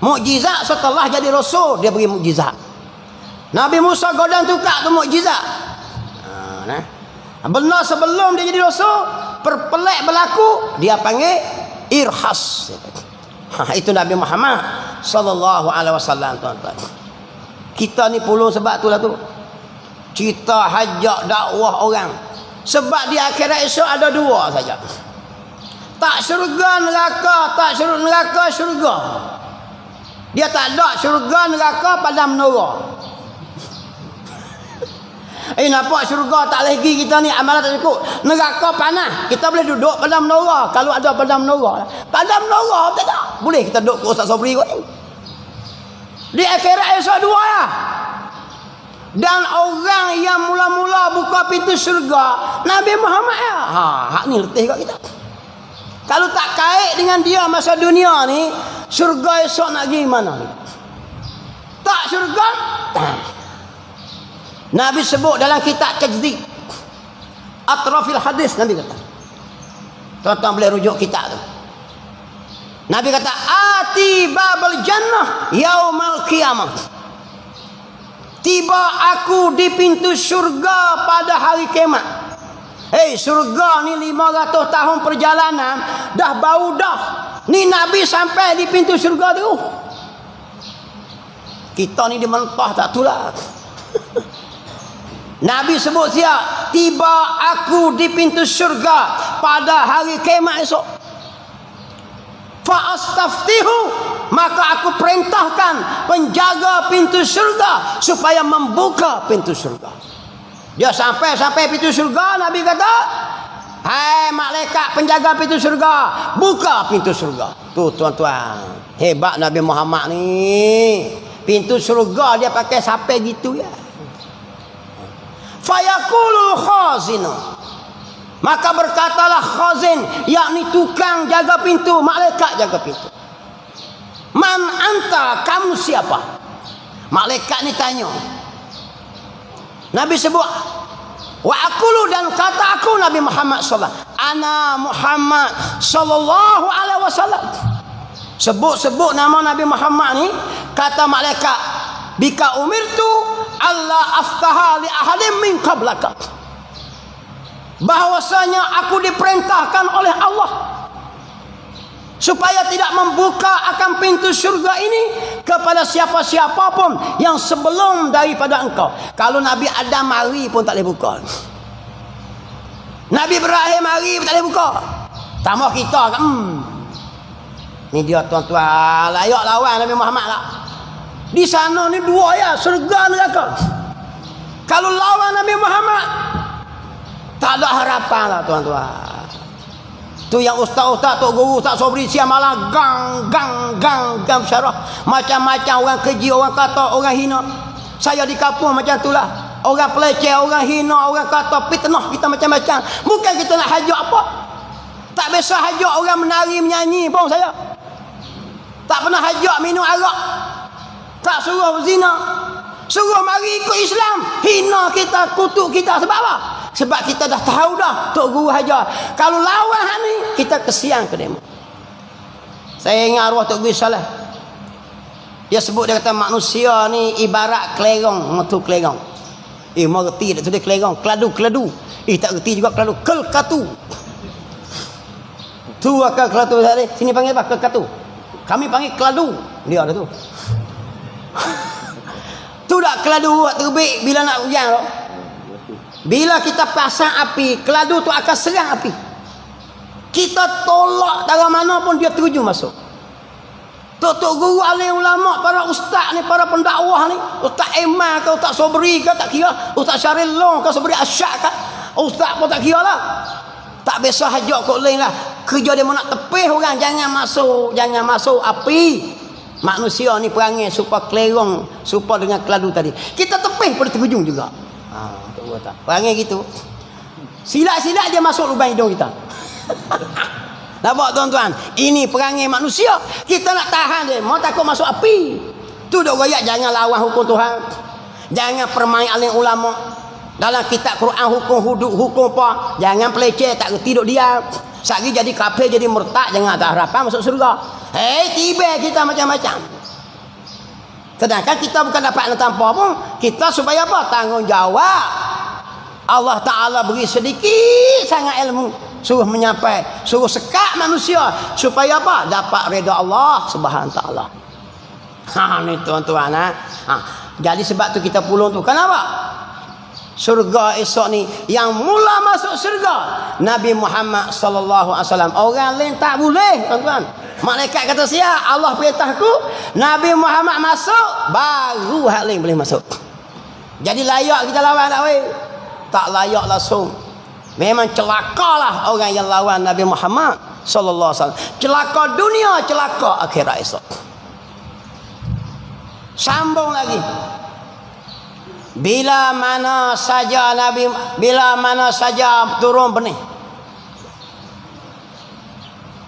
Mukjizat setelah jadi rasul, dia bagi mukjizat. Nabi Musa godang tukak tu mukjizat. Benar sebelum dia jadi rasul, perpelik berlaku, dia panggil irhas. Itu Nabi Muhammad sallallahu alaihi wasallam, tuan-tuan. Kita ni pulung sebab tu lah tu. Kita hajak dakwah orang. Sebab di akhirat esok ada dua saja. Tak syurga neraka, tak neraka syurga. Dia tak ada syurga neraka padam neraka. Nampak syurga tak lagi kita ni amalan tak cukup. Neraka panas, kita boleh duduk padam neraka. Kalau ada padam neraka. Padam neraka tak ada. Boleh kita duduk ke Ustaz Sobri kot. Di akhirat esok dua lah. Dan orang yang mula-mula buka pintu syurga Nabi Muhammad ya. Hak ni letih kat kita. Kalau tak kait dengan dia masa dunia ni, syurga esok nak pergi mana ni? Tak syurga. Nabi sebut dalam kitab Tajzib Atrafil Hadis, Nabi kata. Tuan-tuan boleh rujuk kitab tu. Nabi kata, ati babal jannah yaumal qiyamah. Tiba aku di pintu syurga pada hari kiamat. Syurga ni 500 tahun perjalanan, dah bau dah. Ni Nabi sampai di pintu syurga tu. Kita ni dimentah tak tulah. Nabi sebut siap, tiba aku di pintu syurga pada hari kiamat esok. Fa'astaftihu, maka aku perintahkan penjaga pintu syurga supaya membuka pintu syurga. Dia sampai pintu syurga, Nabi kata, Hai malaikat penjaga pintu surga, buka pintu surga. Tu tuan-tuan, hebat Nabi Muhammad ni. Pintu surga dia pakai sampai gitu ya. Fayaqulul khazin, maka berkatalah khazin, yakni tukang jaga pintu, malaikat jaga pintu. Man anta, kamu siapa? Malaikat ni tanya. Nabi sebut, wa aqulu, dan kata aku Nabi Muhammad sallallahu alaihi wasallam, ana Muhammad sallallahu alaihi wasallam. Sebut-sebut nama Nabi Muhammad ni, kata malaikat, bika umirtu alla aftaha li ahadin min qablaka. Bahwasanya aku diperintahkan oleh Allah supaya tidak membuka akan pintu surga ini kepada siapa-siapa pun yang sebelum daripada engkau. Kalau Nabi Adam mari pun tak boleh buka. Nabi Ibrahim mari pun tak boleh buka. Tambah kita kan. Ni dia tuan-tuan, layak lawan Nabi Muhammad tak? Di sana ni dua ya, surga neraka. Kalau lawan Nabi Muhammad, tak ada harapan lah tuan-tuan. Tu yang ustaz-ustaz, tok guru, tak sobri siang malam gang syarah. Macam-macam orang keji, orang kata, orang hina. Saya di kampung macam itulah. Orang peleceh, orang hina, orang kata, fitnah kita macam-macam. Bukan kita nak hajak apa. Tak biasa hajak orang menari, menyanyi pun saya. Tak pernah hajak minum arak. Tak suruh berzina. Suruh mari ikut Islam. Hina kita, kutuk kita. Sebab apa? Sebab kita dah tahu dah tok guru hajar. Kalau lawan hak ni, kita kesian ke dia. Saya ingat arwah tok guru salah. Dia sebut, dia kata manusia ni ibarat kelerong, metu kelerong. Mengerti tak tu dia kelerong, keladu. Tak reti juga keladu. Kelkatu. Tu akan kelatu tadi. Sini panggil apa? Kelkatu. Kami panggil keladu. Dia ada tu. Tu dak keladu terbit bila nak hujan tu. Bila kita pasang api, keladu tu akan serang api. Kita tolak dari mana pun dia terjun masuk. Tok guru, alim ulama, para ustaz ni, para pendakwah ni, Ustaz Iman ke, Ustaz Sobri ke, tak kira. Ustaz Syaril Long ke, Sobri Asyad ke, ustaz pun tak kira lah. Tak biasa hajak kok lain lah. Kerja dia nak tepih orang, jangan masuk api. Manusia ni perangai supaya kelerong, supaya dengan keladu tadi. Kita tepih pada terhujung juga. Perangai gitu. Silat-silat dia masuk lubang hidung kita. Nampak tuan-tuan? Ini perangai manusia. Kita nak tahan dia. Mau takut masuk api. Tu dok royak, jangan lawan hukum Tuhan. Jangan permain alim ulama. Dalam kitab Quran hukum hudud, hukum apa? Jangan peleceh, tak reti duk diam. Sehari jadi kafir, jadi murtad, jangan ada harapan masuk surga. Tiba kita macam-macam. Sedangkan kita bukan dapat nak tanpa pun. Kita supaya apa? Tanggungjawab. Allah Ta'ala beri sedikit sangat ilmu. Suruh menyampai, suruh sekat manusia. Supaya apa? Dapat reda Allah Subhanahu Ta'ala. Ni tuan-tuan. Jadi sebab tu kita pulung tu. Kenapa? Surga esok ni yang mula masuk surga Nabi Muhammad sallallahu alaihi wasallam. Orang lain tak boleh, tuan-tuan. Malaikat kata siap, Allah perintahku, Nabi Muhammad masuk, baru hak lain boleh masuk. Jadi layak kita lawan tak weh? Tak layak langsung. Memang celakalah orang yang lawan Nabi Muhammad sallallahu alaihi wasallam. Celaka dunia, celaka akhirat esok. Sambung lagi. Bila mana saja turun benih,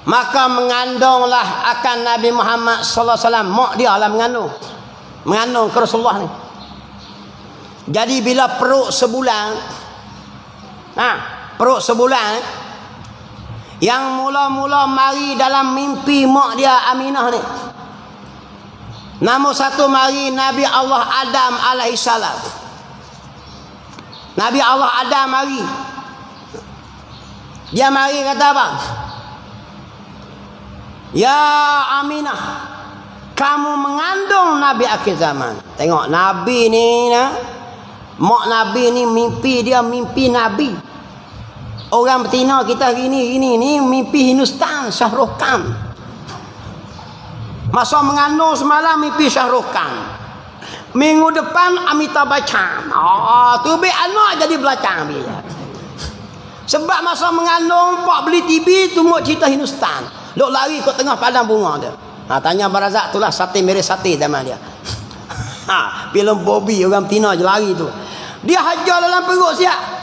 maka mengandunglah akan Nabi Muhammad sallallahu alaihi wasallam. Mak dia lah mengandung ke Rasulullah ni. Jadi bila perut sebulan, yang mula-mula mari dalam mimpi mak dia Aminah ni, nombor satu mari Nabi Allah Adam alaihissalam. Nabi Allah Adam mari. Dia mari kata apa? Ya Aminah, kamu mengandung Nabi akhir zaman. Tengok Nabi ni, mak Nabi ni mimpi dia mimpi Nabi. Orang betina kita hari ni mimpi Hindustan, Shah Rukh Khan. Masa mengandung semalam mimpi Shah Rukh Khan. Minggu depan Amitabh Bachchan. Tu be anak jadi belakang dia. Sebab masa mengandung pak beli TV tunggu cerita Hindustan. Dok lari kat tengah padang bunga dia. Tanya Barazak itulah sate mere sate zaman dia. Filem Bobby orang Tina je lari tu. Dia hajar dalam perut siap.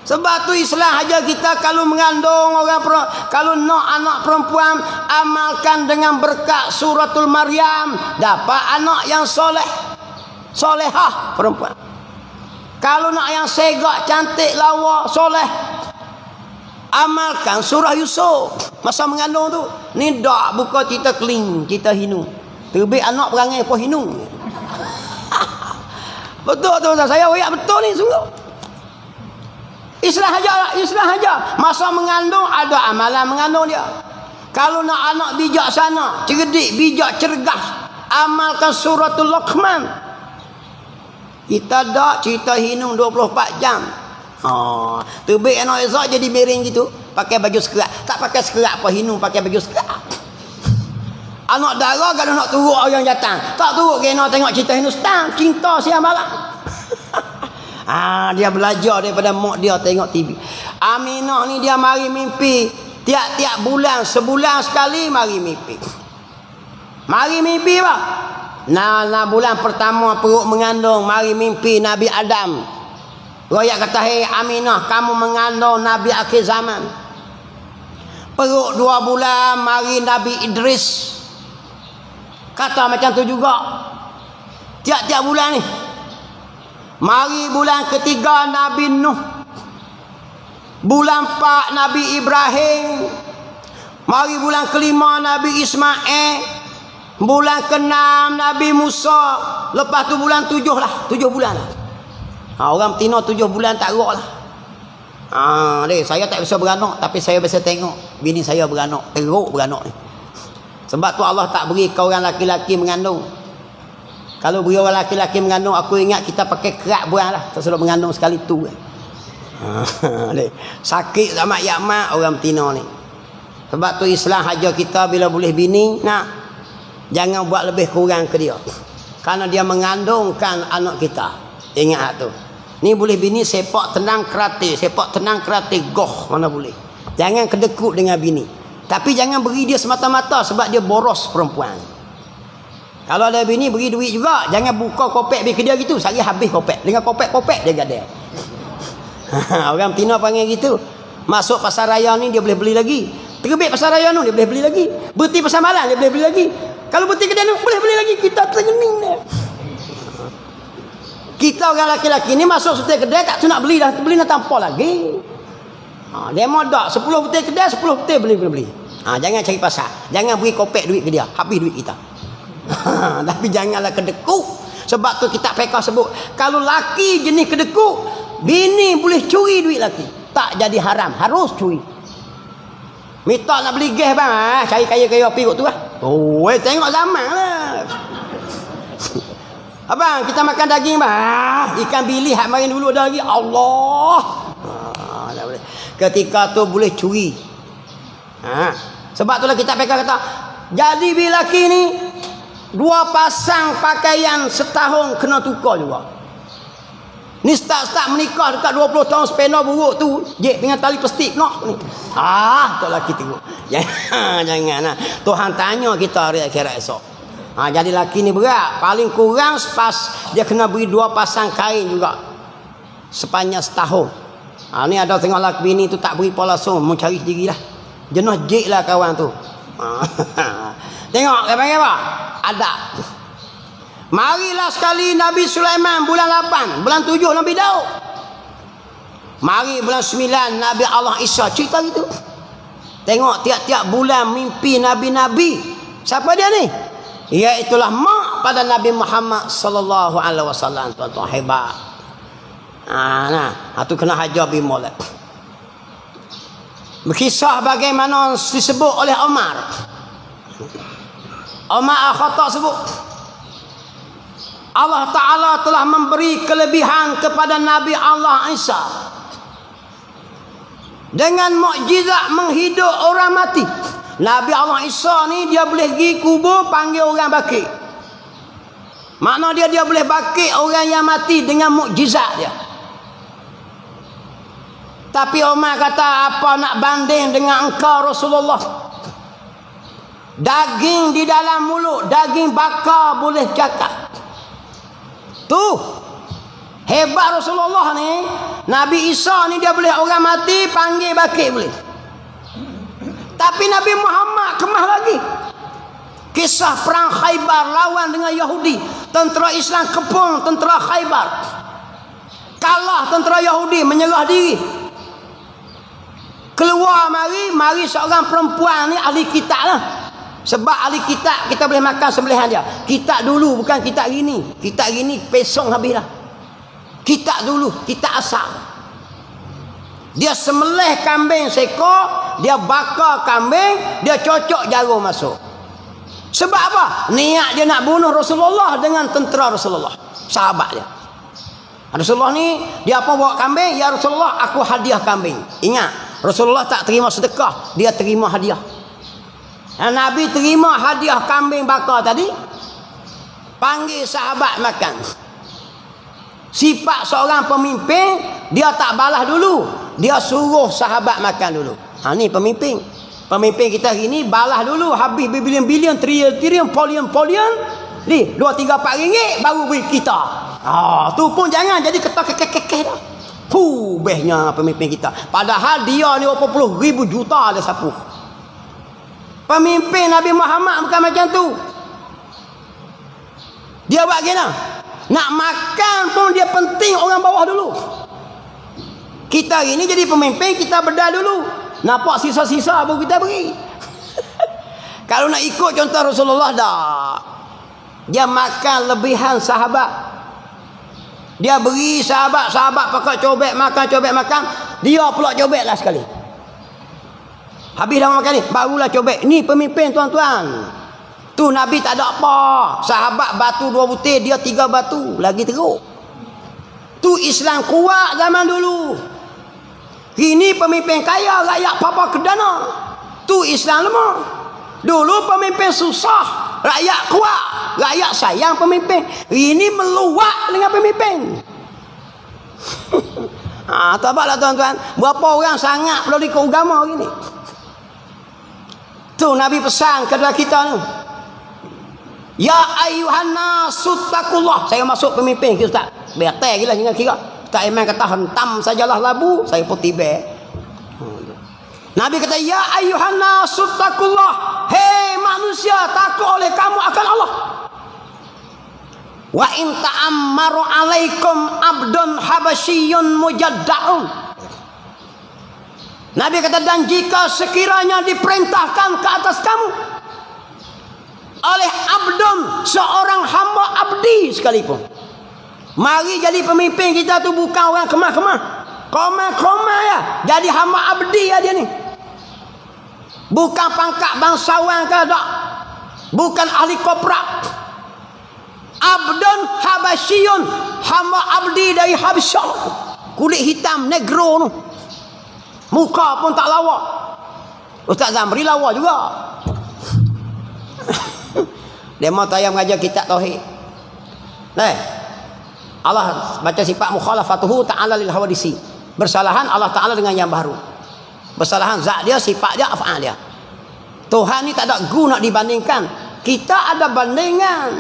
Sebab tu Islam hajar kita kalau mengandung orang kalau nak anak perempuan amalkan dengan berkat suratul Maryam dapat anak yang soleh. Solehah perempuan. Kalau nak yang segak, cantik, lawa, soleh, amalkan surah Yusuf. Masa mengandung tu. Ni dak buka cerita keling, cerita hinu. Terbit anak perangai apa hinu. Betul tu saya royak betul ni sungguh. Islam hajar. Masa mengandung ada amalan mengandung dia. Kalau nak anak bijaksana, cerdik, bijak, cergas, amalkan suratul Luqman. Kita dak cerita hinung 24 jam. Terbit anak esok jadi miring gitu, pakai baju sekerat. Tak pakai sekerat apa hinung pakai baju sekerat. Anak dara kalau nak turut orang datang, tak turut kena tengok cerita Hindustan, cinta siapa malam. Dia belajar daripada mak dia tengok TV. Aminah ni dia mari mimpi tiap-tiap bulan, sebulan sekali mari mimpi. Mari mimpi apa? Nah, bulan pertama perut mengandung mari mimpi Nabi Adam. Royak kata, "Hei Aminah, kamu mengandung Nabi akhir zaman." Perut 2 bulan mari Nabi Idris. Kata macam tu juga. Tiap-tiap bulan ni. Mari bulan ketiga Nabi Nuh. Bulan 4 Nabi Ibrahim. Mari bulan kelima Nabi Ismail. Bulan ke-6 Nabi Musa. Lepas tu bulan 7 lah. 7 bulan lah. Orang Tino 7 bulan tak rok lah. Saya tak bisa beranak, tapi saya biasa tengok bini saya beranak. Teruk beranak ni. Sebab tu Allah tak beri kau orang laki-laki mengandung. Kalau beri orang laki-laki mengandung, aku ingat kita pakai kerak buang lah. Tak selalu mengandung sekali tu. Sakit sama yak-mak orang Tino ni. Sebab tu Islam hajar kita bila boleh bini, jangan buat lebih kurang ke dia. Karena dia mengandungkan anak kita. Ingat tu. Ni boleh bini sepak tenang kerate. Sepak tenang kerate goh mana boleh. Jangan kedekut dengan bini. Tapi jangan beri dia semata-mata sebab dia boros perempuan. Kalau ada bini beri duit juga. Jangan buka kopek bagi dia gitu. Sehari habis kopek. Dengan kopek-kopek dia gadai. Orang Tino panggil gitu. Masuk pasar raya ni dia boleh beli lagi. Terbit pasar raya ni dia boleh beli lagi. Berhenti pasar malam dia boleh beli lagi. Kalau berhenti kedai ni boleh beli lagi. Kita tergening dia. Kita orang laki-laki ni masuk setiap kedai tak tu nak beli dah. Beli nak tampar lagi. Dia modak 10 betul kedai 10 betul beli. Jangan cari pasar. Jangan beri kopek duit ke dia. Habis duit kita. Tapi janganlah kedekut. Sebab tu kita peka sebut. Kalau laki jenis kedekut, bini boleh curi duit laki. Tak jadi haram. Harus curi. Minta nak beli gas bang. Cari kaya-kaya api kot tu lah. Tengok zaman lah. Abang, kita makan daging bang. Ikan bilis hak marin dulu dah lagi. Allah. Tak boleh. Ketika tu boleh curi. Sebab itulah kita kata, jadi bila laki ni 2 pasang pakaian setahun kena tukar juga. Ni start menikah dekat 20 tahun sepena buruk tu, jek dengan tali plastik nak ni. Tak laki teruk. Jangan. Tuhan tanya kita hari akhirat esok. Jadi laki ni berat. Paling kurang dia kena beri 2 pasang kain juga. Sepanjang setahun. Ni ada tengok laki bini tu tak beri pola langsung. Mau cari sendiri lah. Jenuh jek lah kawan tu. Tengok apa? Ada. Marilah sekali Nabi Sulaiman bulan 8. Bulan 7 Nabi Daud. Mari bulan 9 Nabi Allah Isa. Cerita gitu. Tengok tiap-tiap bulan mimpi Nabi-Nabi. Siapa dia ni? Iaitulah mak pada Nabi Muhammad sallallahu alaihi wasallam. Tuan-tuan hebat. Tu kena hajar bi molek. Berkisah bagaimana disebut oleh Umar Al-Khattab sebut Allah Ta'ala telah memberi kelebihan kepada Nabi Allah Isa dengan mukjizat menghidup orang mati. Nabi Allah Isa ni dia boleh pergi kubur panggil orang bakit. Makna dia boleh bakit orang yang mati dengan mukjizat dia. Tapi Umar kata, apa nak banding dengan engkau Rasulullah? Daging di dalam mulut, daging bakar boleh cakap. Tuh, hebat Rasulullah ni. Nabi Isa ni dia boleh orang mati panggil bangkit boleh. Tapi Nabi Muhammad kemah lagi. Kisah perang Khaybar lawan dengan Yahudi. Tentera Islam kepung tentera Khaybar. Kalah tentera Yahudi, menyerah diri. Keluar mari seorang perempuan ni ahli kitab lah. Sebab ahli kitab kita boleh makan sembelihan dia. Kitab dulu bukan kitab gini. Kitab gini pesong habis dah. Kitab dulu, kitab asal. Dia sembelih kambing seekor, dia bakar kambing, dia cocok jarum masuk. Sebab apa? Niat dia nak bunuh Rasulullah dengan tentera Rasulullah, sahabat dia. Rasulullah ni dia apa bawa kambing? Ya Rasulullah, aku hadiah kambing. Ingat, Rasulullah tak terima sedekah, dia terima hadiah. Dan Nabi terima hadiah kambing bakar tadi, panggil sahabat makan. Sifat seorang pemimpin, dia tak balas dulu, dia suruh sahabat makan dulu. Ni pemimpin. Pemimpin kita hari ni balas dulu, habis berbilion-bilion, trilion, polion, ni 2, 3, 4 ringgit baru beri kita. Tu pun jangan jadi ketak kekek dah. Bestnya pemimpin kita. Padahal dia ni 80,000 juta ada sapu. Pemimpin Nabi Muhammad bukan macam tu. Dia buat gini. Nak makan pun dia penting orang bawah dulu. Kita hari ni jadi pemimpin, kita bedal dulu. Nampak sisa-sisa baru kita beri. Kalau nak ikut contoh Rasulullah dah. Dia makan lebihan sahabat. Dia beri sahabat pakai cobek makan. Dia pula cobek lah sekali. Habis dah makan ni, barulah cobek. Ni pemimpin tuan-tuan. Tu Nabi tak ada apa. Sahabat batu 2 butir, dia 3 batu. Lagi teruk. Tu Islam kuat zaman dulu. Ini pemimpin kaya, rakyat papa kedana. Tu Islam lemah. Dulu pemimpin susah, rakyat kuat, rakyat sayang pemimpin. Ini meluak dengan pemimpin. Tabaklah tuan-tuan, berapa orang sangat perlu ikut agama gini. Tu Nabi pesan kepada kita ni. Ya ayuhan nasu taqullah. Saya masuk pemimpin ke ustaz. Betul gila jangan kira. Tak iman kata hentam sajalah labu, saya pun tiba. Nabi kata ya ayuhan nasu taqullah. Hei manusia, takut oleh kamu akan Allah. Wa in ta'ammaru alaikum abdun habasyun mujadda'un. Nabi kata dan jika sekiranya diperintahkan ke atas kamu oleh abdun, seorang hamba abdi sekalipun. Mari jadi pemimpin kita tu bukan orang kemah-kemah. Koma ya. Jadi hamba abdi ya dia ni. Bukan pangkat bangsawan ke tak. Bukan ahli koprak. Abdun habasyun, hamba abdi dari Habsyah. Kulit hitam negro tu. Muka pun tak lawa. Ustaz Zamri lawa juga. Dia mau tayang mengajar kitab tauhid. Allah baca sifat mukhalafatuhu ta'ala lil hawadisi. Bersalahan Allah Ta'ala dengan yang baru. Bersalahan zat dia, sifat dia, af'al dia. Tuhan ni tak ada guna dibandingkan. Kita ada bandingan.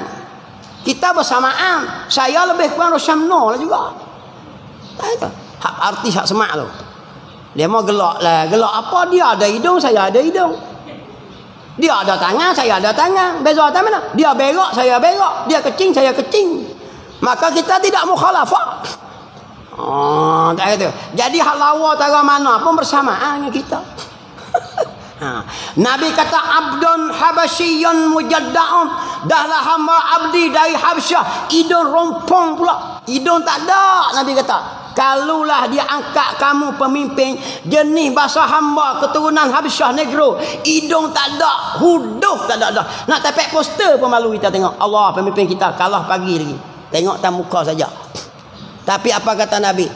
Kita bersamaan. Saya lebih kurang Rosyamno lah juga. Hak artis hak semak tu. Dia mau gelak lah. Gelak apa? Dia ada hidung, saya ada hidung. Dia ada tangan, saya ada tangan. Beza tak mana? Dia berak, saya berak. Dia kecing, saya kecing. Maka kita tidak mukhalafah. Tak kata. Jadi hak lawa tara mana pun bersamaan dengan kita. Nabi kata abdun habasyun mujadda'un. Dahlah hamba abdi dari Habsyah. Hidung rompong pula. Hidung tak ada. Nabi kata kalulah dia angkat kamu pemimpin jenis bahasa hamba keturunan Habsyah negro, hidung tak ada, huduh tak ada. Nak tapek poster pun malu kita tengok. Allah pemimpin kita kalah pagi lagi. Tengok tak muka saja. Tapi apa kata Nabi?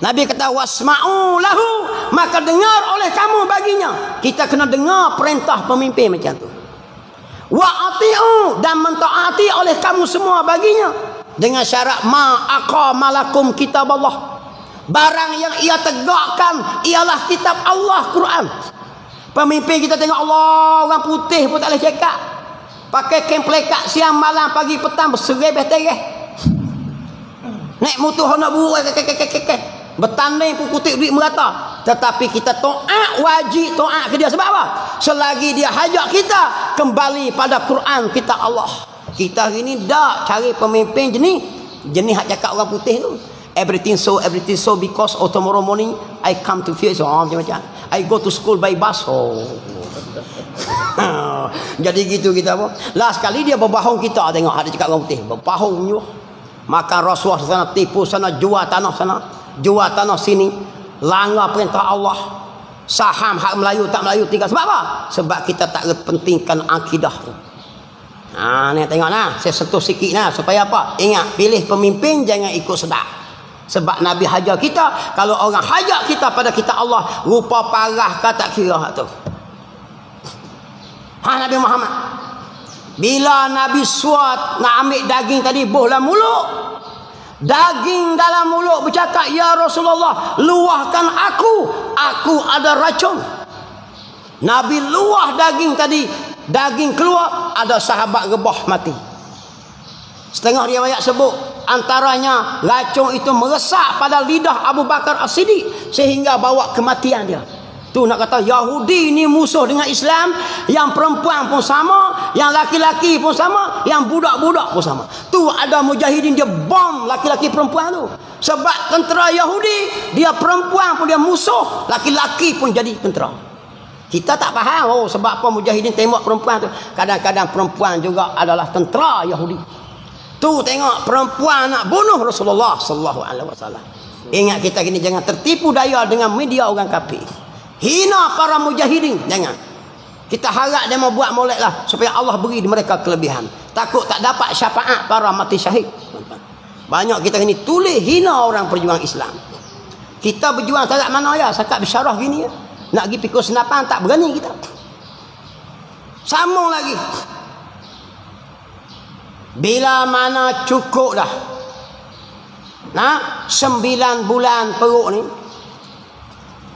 Nabi kata wasma'u lahu, maka dengar oleh kamu baginya. Kita kena dengar perintah pemimpin macam tu. Wa ati'u, dan mentaati oleh kamu semua baginya. Dengan syarat ma aqamalakum kitab Allah Barang yang ia tegakkan ialah kitab Allah, Quran. Pemimpin kita tengok Allah, orang putih pun tak boleh cakap. Pakai kain pelekat siang malam pagi petang berserebeh tereh. Naik motor nak buruk bertanding pun kutip duit merata. Tetapi kita taat, wajib taat ke dia. Sebab apa? Selagi dia hajak kita kembali pada Quran, kita Allah. Kita hari ni dak cari pemimpin jenis hak cakap orang putih tu. Everything so because tomorrow morning I come to feel so macam-macam. I go to school by bus. Jadi gitu kita apa? Last kali dia berbohong kita, tengok ada cakap orang putih. Berbohong nyuh. Makan rasuah sana, tipu sana, jual tanah sana, jual tanah sini. Langgar perintah Allah. Saham hak Melayu tak Melayu tinggal. Sebab apa? Sebab kita tak pentingkan akidah tu. Ni tengok nah, saya sentuh sikit nah supaya apa? Ingat, pilih pemimpin jangan ikut sedap. Sebab Nabi hajar kita, kalau orang hajar kita pada kita Allah, rupa parah kata tak kira tu. Nabi Muhammad. Bila Nabi suat nak ambil daging tadi, bohlah mulut. Daging dalam mulut bercakap, ya Rasulullah, luahkan aku ada racun. Nabi luah daging tadi, daging keluar, ada sahabat rebah mati. Setengah riwayat sebut antaranya racun itu meresap pada lidah Abu Bakar As-Siddiq sehingga bawa kematian dia. Tu nak kata Yahudi ni musuh dengan Islam, yang perempuan pun sama, yang laki-laki pun sama, yang budak-budak pun sama. Tu ada mujahidin dia bom laki-laki perempuan tu. Sebab tentera Yahudi dia perempuan pun dia musuh, laki-laki pun jadi tentera. Kita tak faham sebab apa mujahidin tembak perempuan tu. Kadang-kadang perempuan juga adalah tentera Yahudi. Tu tengok perempuan nak bunuh Rasulullah sallallahu alaihi wasallam. Ingat kita gini, jangan tertipu daya dengan media orang kafir. Hina para mujahidin, jangan. Kita harap dia mau buat molek lah supaya Allah beri mereka kelebihan. Takut tak dapat syafaat para mati syahid. Banyak kita gini tulis hina orang perjuang Islam. Kita berjuang sangat mana ya, sakat bersyarah gini ya. Nak pergi pikul senapan tak berani kita. Sambung lagi. Bila mana cukup dah 9 bulan perut ni,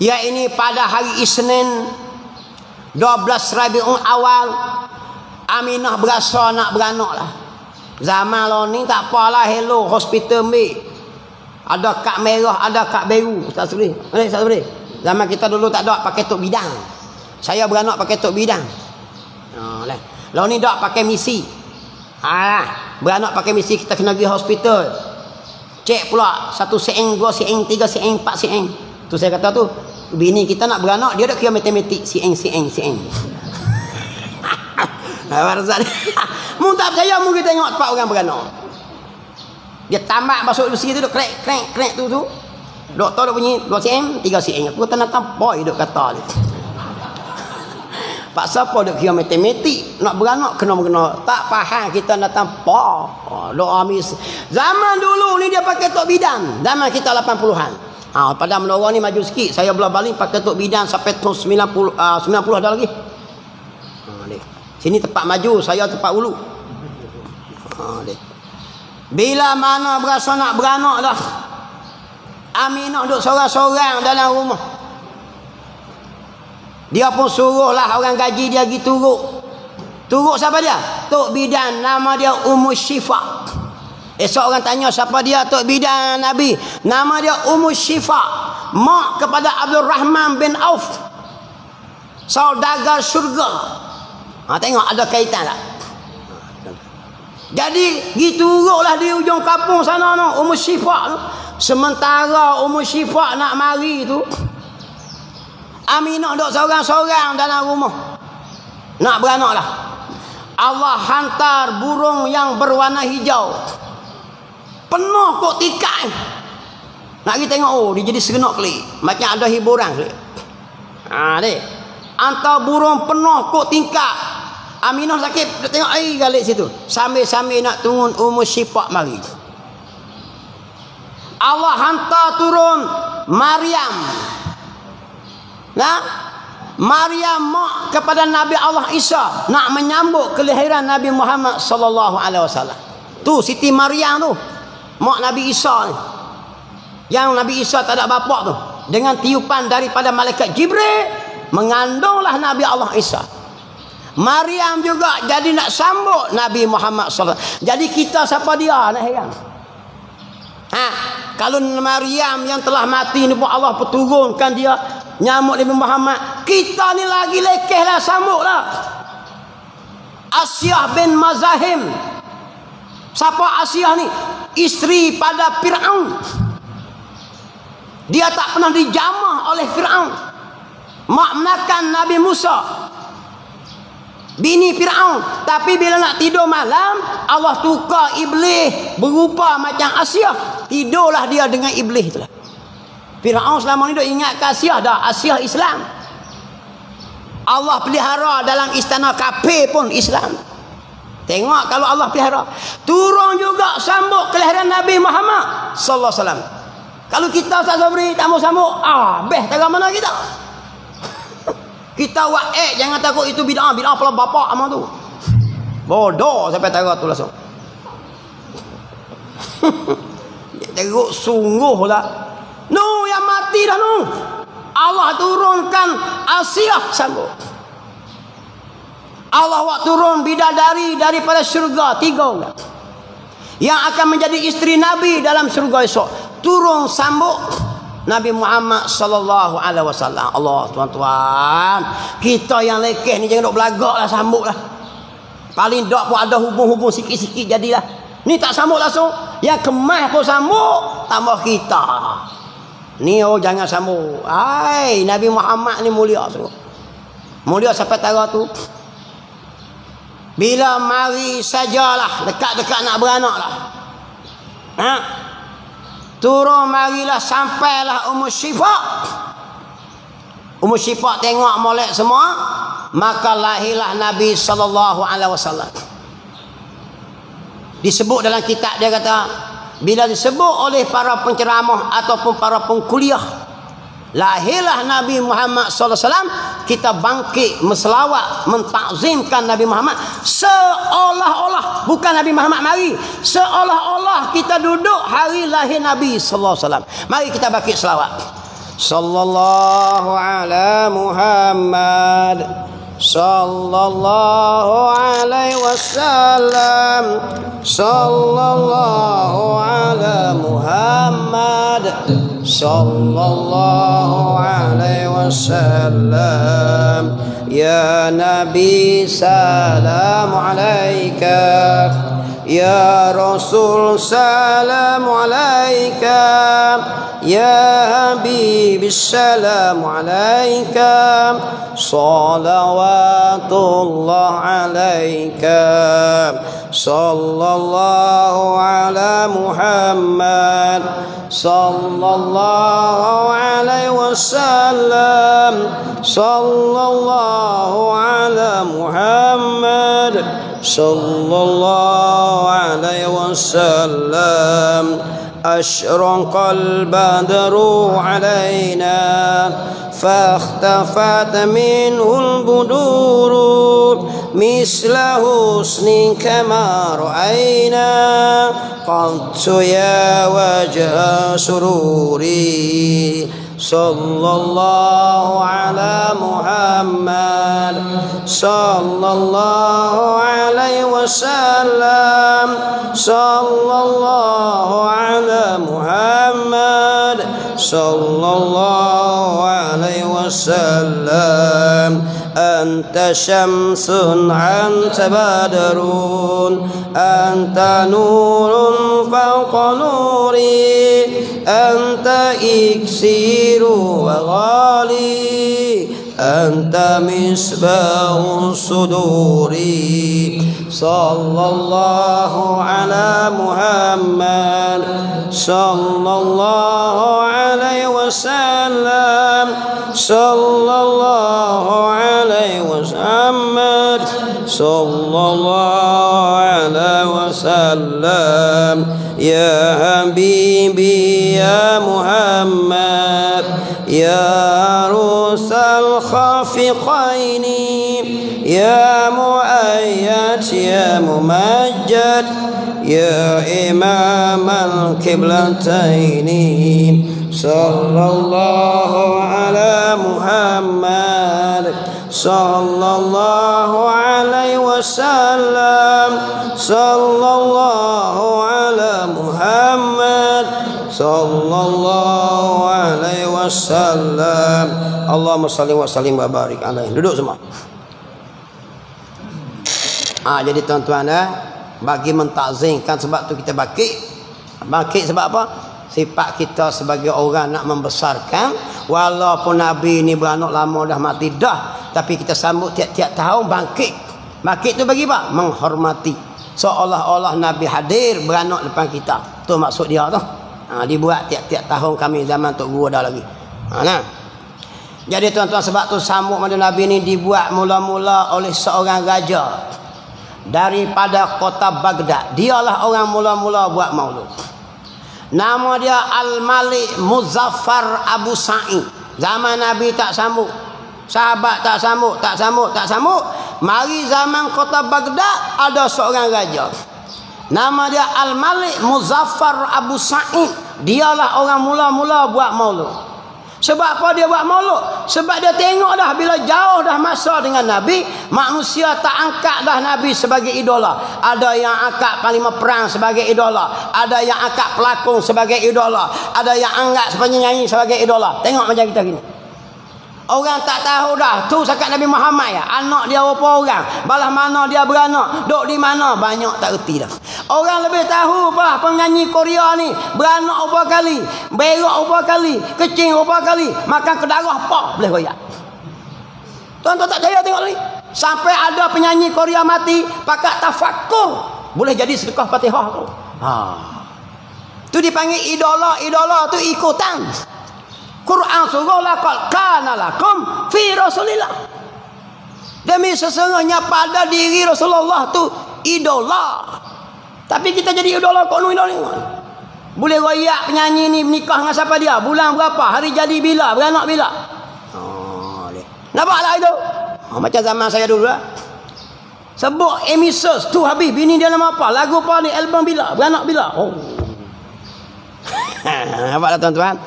ya ini pada hari Isnin 12 Rabiul Awal, Aminah berasa nak beranak lah. Zaman lo ni tak apalah, hello hospital ambil. Ada kad merah, ada kad biru. Ustaz Suri. Ustaz Suri. Zaman kita dulu tak ada pakai tok bidang. Saya beranak pakai tok bidang. Lo ni dak pakai misi. Beranak pakai misi, kita kena pergi hospital. Cek pula 1 sieng, 2 sieng, 3 sieng, 4 sieng. Tu saya kata tu, bini kita nak beranak, dia dah kira matematik sieng. Mu tak percaya, mu kita tengok tempat orang beranak. Dia tamat masuk besi tu, krek tu. Doktor dah bunyi 2 sieng, 3 sieng. Aku kata nak boy duk kata ni. Pak siapa duk kira matematik, nak beranak kena tak faham kita nak tanpa doa mis. Zaman dulu ni dia pakai tok bidang, zaman kita 80-an. Pada menara ni maju sikit, saya belah balik pakai tok bidang sampai tahun 90 dah lagi. Sini tempat maju, saya tempat ulu. Bila mana berasa nak beranak dah, Aminah duduk sorang-sorang dalam rumah. Dia pun suruhlah orang gaji dia pergi turuk. Turuk siapa dia? Tok bidan, nama dia Ummu Syifa. Esok orang tanya siapa dia tok bidan Nabi. Nama dia Ummu Syifa, mak kepada Abdul Rahman bin Auf, saudagar syurga. Tengok ada kaitan tak? Jadi gituruklah di ujung kampung sana no, Ummu Syifa tu. Sementara Ummu Syifa nak mari tu, Aminah duduk seorang-seorang dalam rumah nak beranak lah. Allah hantar burung yang berwarna hijau, penuh kok tikai. Nak pergi tengok, dia jadi serenok klik, macam ada hiburan klik. Dek, hantar burung penuh kok tingkap. Aminah sakit, tengok air galik situ, sambil-sambil nak tunggu Ummu Syifa mari. Allah hantar turun Maryam. Maryam mak kepada Nabi Allah Isa, nak menyambut kelahiran Nabi Muhammad sallallahu alaihi wasallam. Tu Siti Maryam tu, mak Nabi Isa ni. yang Nabi Isa tak ada bapak tu, dengan tiupan daripada malaikat Jibril, mengandunglah Nabi Allah Isa. Maryam juga jadi nak sambut Nabi Muhammad SAW. Jadi kita siapa dia nak heran? Kalau Maryam yang telah mati ni pun Allah perturunkan dia nyamuk Nabi Muhammad, kita ni lagi lekeh lah sambut lah. Asyah bin Mazahim. Siapa Asyah ni? Isteri pada Fir'aun. Dia tak pernah dijamah oleh Fir'aun. Mak menakan Nabi Musa, bini Fir'aun. Tapi bila nak tidur malam, Allah tukar iblis berupa macam Asyah. Tidurlah dia dengan iblis tu lah. Fir'aun selama ni duk ingat ke Asyah dah. Asyah Islam. Allah pelihara dalam istana kafir pun Islam. Tengok kalau Allah pelihara. Turun juga sambut kelahiran Nabi Muhammad sallallahu alaihi wasallam. Kalau kita tak sabri tak mau sambut, beh tak mana kita. Kita jangan takut itu bid'ah pula bapak amal tu. Bodoh sampai tahu tu langsung. Teruk sungguh lah. Yang mati dah Allah turunkan Asyah sambut. Allah turun bidadari daripada syurga 3 orang yang akan menjadi isteri Nabi dalam syurga esok. Turun sambut Nabi Muhammad sallallahu alaihi wasallam. Allah tuan-tuan, kita yang lekeh ni jangan duk belagaklah sambutlah. Paling dak pun ada hubung-hubung sikit-sikit jadilah. Ni tak sambut langsung, yang kemas pun sambut, tambah kita. Ni jangan sambut. Nabi Muhammad ni mulia semua. Mulia sampai tara tu. Bila mari sajalah dekat-dekat nak beranak lah. Turun marilah sampailah Ummu Syifa. Ummu Syifa tengok molek semua, maka lahirlah Nabi sallallahu alaihi wasallam. Disebut dalam kitab, dia kata bila disebut oleh para penceramah ataupun para pengkuliah, lahirlah Nabi Muhammad sallallahu alaihi wasallam, kita bangkit menselawat mentakzimkan Nabi Muhammad seolah-olah bukan Nabi Muhammad mari, seolah-olah kita duduk hari lahir Nabi sallallahu alaihi wasallam. Mari kita bangkit selawat. Sallallahu ala Muhammad sallallahu alaihi wasallam. Sallallahu ala Muhammad sallallahu alaihi wasallam. Ya Nabi salam alaika, ya Rasul salam alaika, ya Habib salam alaika, salawatullah alaika. Sallallahu ala Muhammad sallallahu alaihi wasallam. Sallallahu ala Muhammad sallallahu alaihi wasallam. أشرق البدر علينا فاختفت منه البدور مثل حسن كما رأينا قد يا وجه سروري. صلى الله على محمد صلى الله عليه وسلم. صلى الله على محمد صلى الله عليه وسلم. أنت شمس أنت بدر أنت نور فوق نوري أنت إكسير وغالي أنت مصباح الصدور. صلى الله على محمد صلى الله عليه وسلم. صلى الله عليه وسلم. صلى الله عليه وسلم. يا حبيبي يا محمد يا رسول الخافقين يا مؤيد يا ممجد يا إمام القبلتين صلى الله على محمد صلى الله عليه وسلم صلى الله على محمد صلى الله عليه wasallam. Allahumma salli wa sallim wa barik alaihi. Duduk semua. Jadi tuan-tuan bagi mentakzimkan, sebab tu kita bakit sebab apa? Sifat kita sebagai orang nak membesarkan. Walaupun Nabi ni beranak lama dah mati dah, tapi kita sambut tiap-tiap tahun bangkit tu bagi apa? Menghormati, seolah-olah Nabi hadir beranak depan kita. Tu maksud dia tu. Dibuat tiap-tiap tahun kami zaman Tok Guru dah lagi. Nah. Jadi tuan-tuan, sebab tu sambut Maulid Nabi ni dibuat mula-mula oleh seorang raja daripada kota Baghdad. Dialah orang mula-mula buat maulud. Nama dia Al-Malik Muzaffar Abu Sa'id. Zaman Nabi tak sambut, sahabat tak sambut. Mari zaman kota Baghdad ada seorang raja. Nama dia Al-Malik Muzaffar Abu Sa'id. Dialah orang mula-mula buat maulud. Sebab apa dia buat maulud? Sebab dia tengok dah bila jauh dah masa dengan Nabi, manusia tak angkat dah Nabi sebagai idola. Ada yang angkat panglima perang sebagai idola, ada yang angkat pelakon sebagai idola, ada yang angkat penyanyi sebagai idola. Tengok macam kita gini. Orang tak tahu dah tu sakat Nabi Muhammad ya. Anak dia berapa orang, balas mana dia beranak, duduk di mana, banyak tak reti dah. Orang lebih tahu apa penyanyi Korea ni beranak berapa kali, berak berapa kali, kecing berapa kali, makan ke darah apa boleh royak. Tuan-tuan tak percaya tengok ni. Sampai ada penyanyi Korea mati pakat tafakur, boleh jadi sedekah Fatihah tu. Tu dipanggil idola tu ikutan. Quran suruh laqad kana lakum fi Rasulillah. Demi sesungguhnya pada diri Rasulullah tu idola. Tapi kita jadi idola kok idola. Boleh royak penyanyi ni menikah dengan siapa dia, bulan berapa, hari jadi bila, beranak bila. Nampaklah itu. Macam zaman saya dulu lah. Sebut Emisus tu habis, bini dia nama apa, lagu apa ni, album bila, beranak bila. Nampaklah tuan-tuan.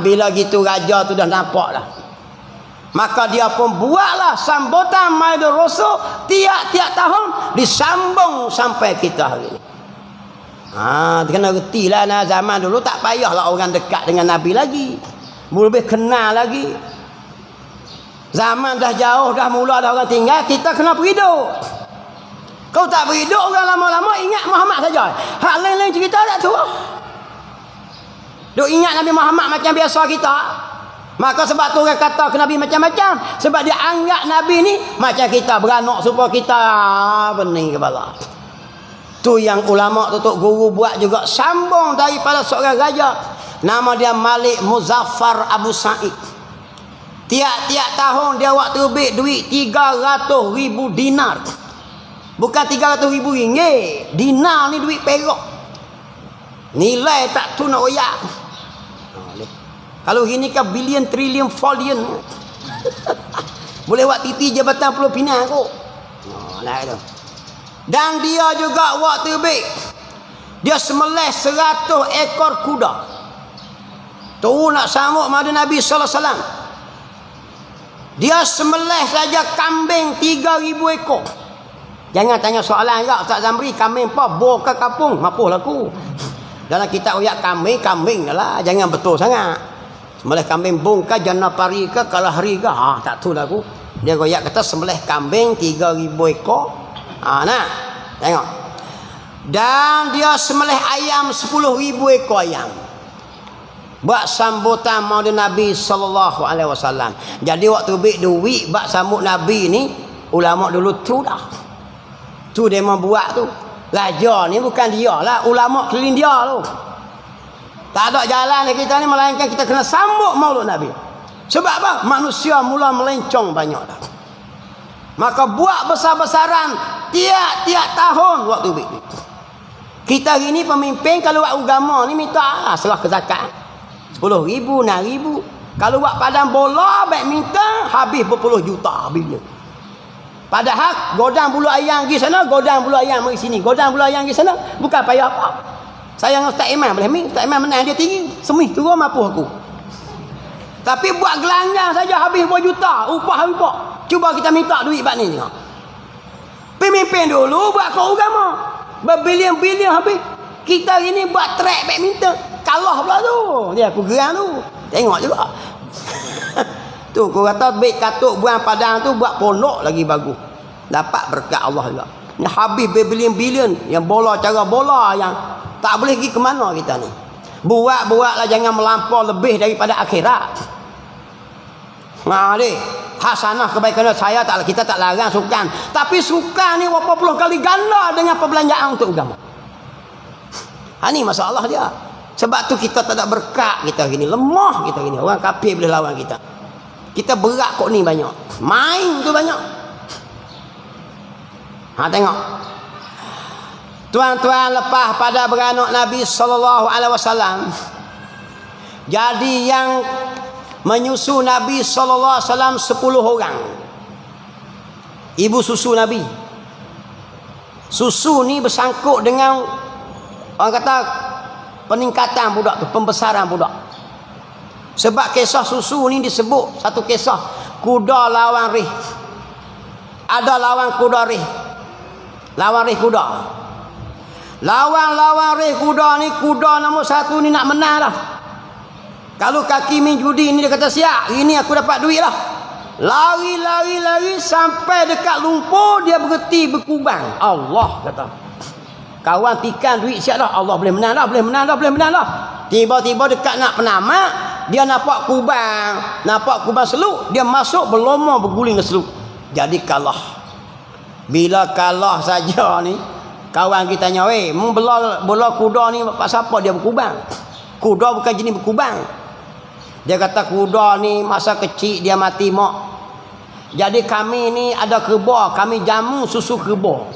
Bila gitu raja tu dah nampak dah. Maka dia pun buatlah sambutan Maulid Rasul tiap-tiap tahun disambung sampai kita hari ni. Kena reti lah. Zaman dulu tak payahlah orang dekat dengan Nabi lagi, lebih kenal lagi. Zaman dah jauh, dah mula dah orang tinggal, kita kena beriduk. Kau tak beriduk, orang lama-lama ingat Muhammad saja. Hak lain-lain cerita tak tahu. Duk ingat Nabi Muhammad macam biasa kita. Maka sebab tu orang kata ke Nabi macam-macam. Sebab dia anggap Nabi ni macam kita, beranak supaya kita pening kepala. Tu yang ulama tu Tok Guru buat juga, sambung daripada seorang raja. Nama dia Malik Muzaffar Abu Sa'id. Tiap-tiap tahun dia waktu duit 300,000 dinar. Bukan 300,000 ringgit. Dinar ni duit perak. Nilai tak tu nak royak. Kalau ini kan billion, trillion, follion. Boleh buat titi Jabatan Pulau Pinang kot. Dan dia juga waktu baik, dia semelih 100 ekor kuda. Tu nak sambut madu Nabi SAW. Dia semelih saja kambing 3,000 ekor. Jangan tanya soalan juga, Ustaz Zamri, kambing apa? Bor ke kapung? Mapuh laku. Dalam kitab uyak kambing lah. Jangan betul sangat. Sembelih kambing bung ke, jana pari ke, kalahari ke. Tak tahu lah aku. Dia goyak kata sembelih kambing 3,000 ekor. Nah, tengok. Dan dia sembelih ayam 10,000 ekor ayam. Buat sambutan Maulid Nabi SAW. Jadi waktu bik duit buat sambut Nabi ni, ulama dulu tu dah. Tu dia membuat tu. Raja ni bukan dia lah, ulama keliling dia tu. Tak ada jalan kita ni, melainkan kita kena sambut Maulid Nabi. Sebab apa? Manusia mula melencong banyak dah. Maka buat besar-besaran tiap-tiap tahun waktu bik. Kita hari ni pemimpin kalau buat agama ni minta selah ke zakat. 10,000, 6,000. Kalau buat padang bola, badminton, habis berpuluh juta bilion. Padahal godang bulu ayam pergi sana, godang bulu ayam pergi sini. Godang bulu ayam pergi sana, bukan payah apa. Saya dengan Ustaz Iman boleh ambil. Ustaz Iman menang dia tinggi. Semih turun mampu aku. Tapi buat gelanggang saja habis berapa juta. Upah. Cuba kita minta duit buat ni tengok. Pemimpin dulu buat kau agama. Berbilion-bilion habis. Kita ini buat track badminton. Kalah pula tu. Dia aku gerang tu. Tengok juga. Tu kau kata baik katuk buang padang tu buat pondok lagi bagus. Dapat berkat Allah juga. Ni habis berbilion-bilion yang bola cara bola yang tak boleh pergi ke mana kita ni. Buat-buatlah jangan melampau lebih daripada akhirat. Nah ni hasanah kebaikan kita tak larang sukan. Tapi sukan ni berapa puluh kali ganda dengan perbelanjaan untuk agama. Ini masalah dia. Sebab tu kita tak ada berkat kita gini. Lemah kita gini. Orang kafir boleh lawan kita. Kita berat kok ni banyak. Main tu banyak. Tengok. Tuan-tuan lepas pada beranak Nabi SAW. Jadi yang menyusu Nabi SAW 10 orang. Ibu susu Nabi. Susu ni bersangkut dengan orang kata peningkatan budak tu, pembesaran budak. Sebab kisah susu ni disebut satu kisah kuda lawan rih. Ada lawan kuda rih. Lawan rih kuda. Lawan rih kuda ni, kuda nombor 1 ni nak menang lah. Kalau kaki main judi ni dia kata siap, ini aku dapat duit lah. Lari sampai dekat lumpur dia berhenti berkubang. Allah kata. Kawan tikan duit siap dah. Allah boleh menang dah. Tiba-tiba dekat nak penamat, dia nampak kubang seluk, dia masuk berlomba berguling ke seluk. Jadi kalah. Bila kalah saja ni, kawan kita tanya, bola kuda ni pasal apa dia berkubang? Kuda bukan jenis berkubang. Dia kata kuda ni masa kecil dia mati mak. Jadi kami ni ada kebor, kami jamu susu kebor.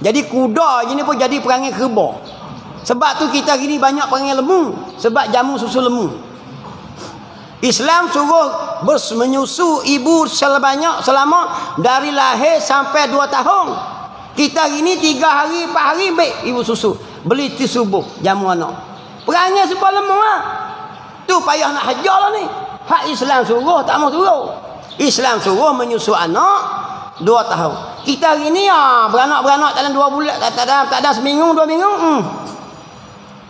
Jadi kuda je ni pun jadi perangai kebor. Sebab tu kita gini banyak perangai lembu. Sebab jamu susu lembu. Islam suruh menyusu ibu selama dari lahir sampai 2 tahun. Kita gini 3 hari 4 hari baik ibu susu. Beli ti subuh jamu anak. Perangai sebab lembu lah. Tu payah nak hajar lah ni. Hak Islam suruh tak mau suruh. Islam suruh menyusu anak 2 tahun. Kita gini beranak dalam 2 bulan, tak ada seminggu 2 minggu.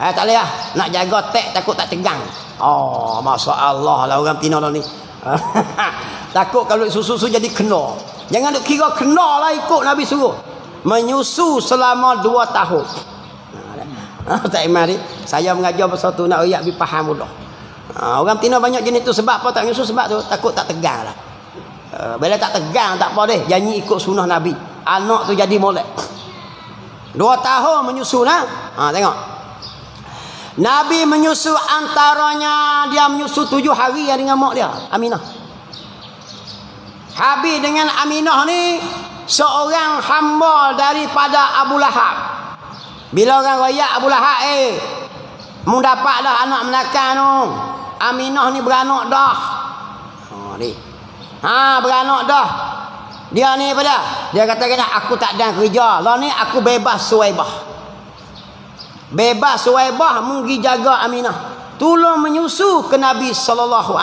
Tak boleh lah. Nak jaga takut tak tegang. Masya-Allah lah orang Tino ni. Takut kalau susu jadi kena. Jangan duk kira kena lah ikut Nabi suruh. Menyusu selama 2 tahun. Tak iman ni. Saya mengajar pasal tu nak rakyat lebih faham mudah. Orang Tino banyak jenis tu sebab apa tak menyusu, sebab tu takut tak tegang lah. Bila tak tegang tak apa deh, janji ikut sunnah Nabi. Anak tu jadi molek. 2 tahun menyusu lah. Tengok. Nabi menyusu antaranya dia menyusu 7 hari dengan mak dia, Aminah. Habis dengan Aminah ni seorang hamba daripada Abu Lahab. Bila orang royak Abu Lahab mu dapat dah anak menakan tu. Aminah ni beranak dah. Beranak dah. Dia ni apa dah? Dia kata aku tak ada kerja. Lah ni aku bebas Suwaibah. Bebas Suwaibah mungkin jaga Aminah. Tolong menyusu ke Nabi SAW.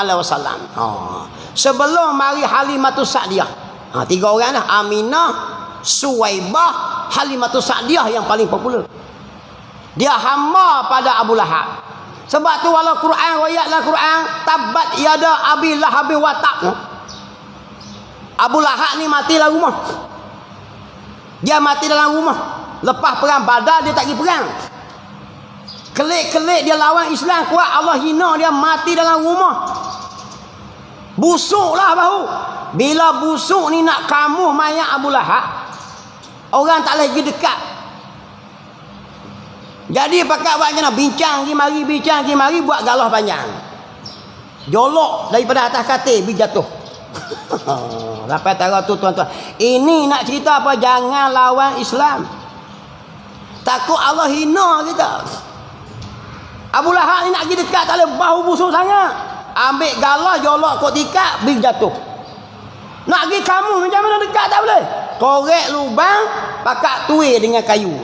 Sebelum mari Halimatus Sa'diyah. 3 orang dah. Aminah, Suwaibah, Halimatus Sa'diyah yang paling popular. Dia hamba pada Abu Lahab. Sebab tu walau Quran royaklah Quran tabat yada Abi Lahab wa tab. Abu Lahab ni mati dalam rumah. Dia mati dalam rumah. Lepas perang Badar dia tak pergi perang. Kelik-kelik dia lawan Islam kuat, Allah hina dia mati dalam rumah. Busuklah bahu. Bila busuk ni nak kamuh mayat Abu Lahab, orang tak lagi dekat. Jadi pakat buat macam bincang pergi mari buat galah panjang. Jolok daripada atas katil pergi jatuh. Sampai tahu tu tuan-tuan. Ini nak cerita apa? Jangan lawan Islam. Takut Allah hina kita. Abu Lahab ni nak pergi dekat tak boleh, bahu busuk sangat. Ambil galah jolok kot tikar, bil jatuh. Nak pergi kamu macam mana dekat tak boleh. Korek lubang, pakat tuai dengan kayu.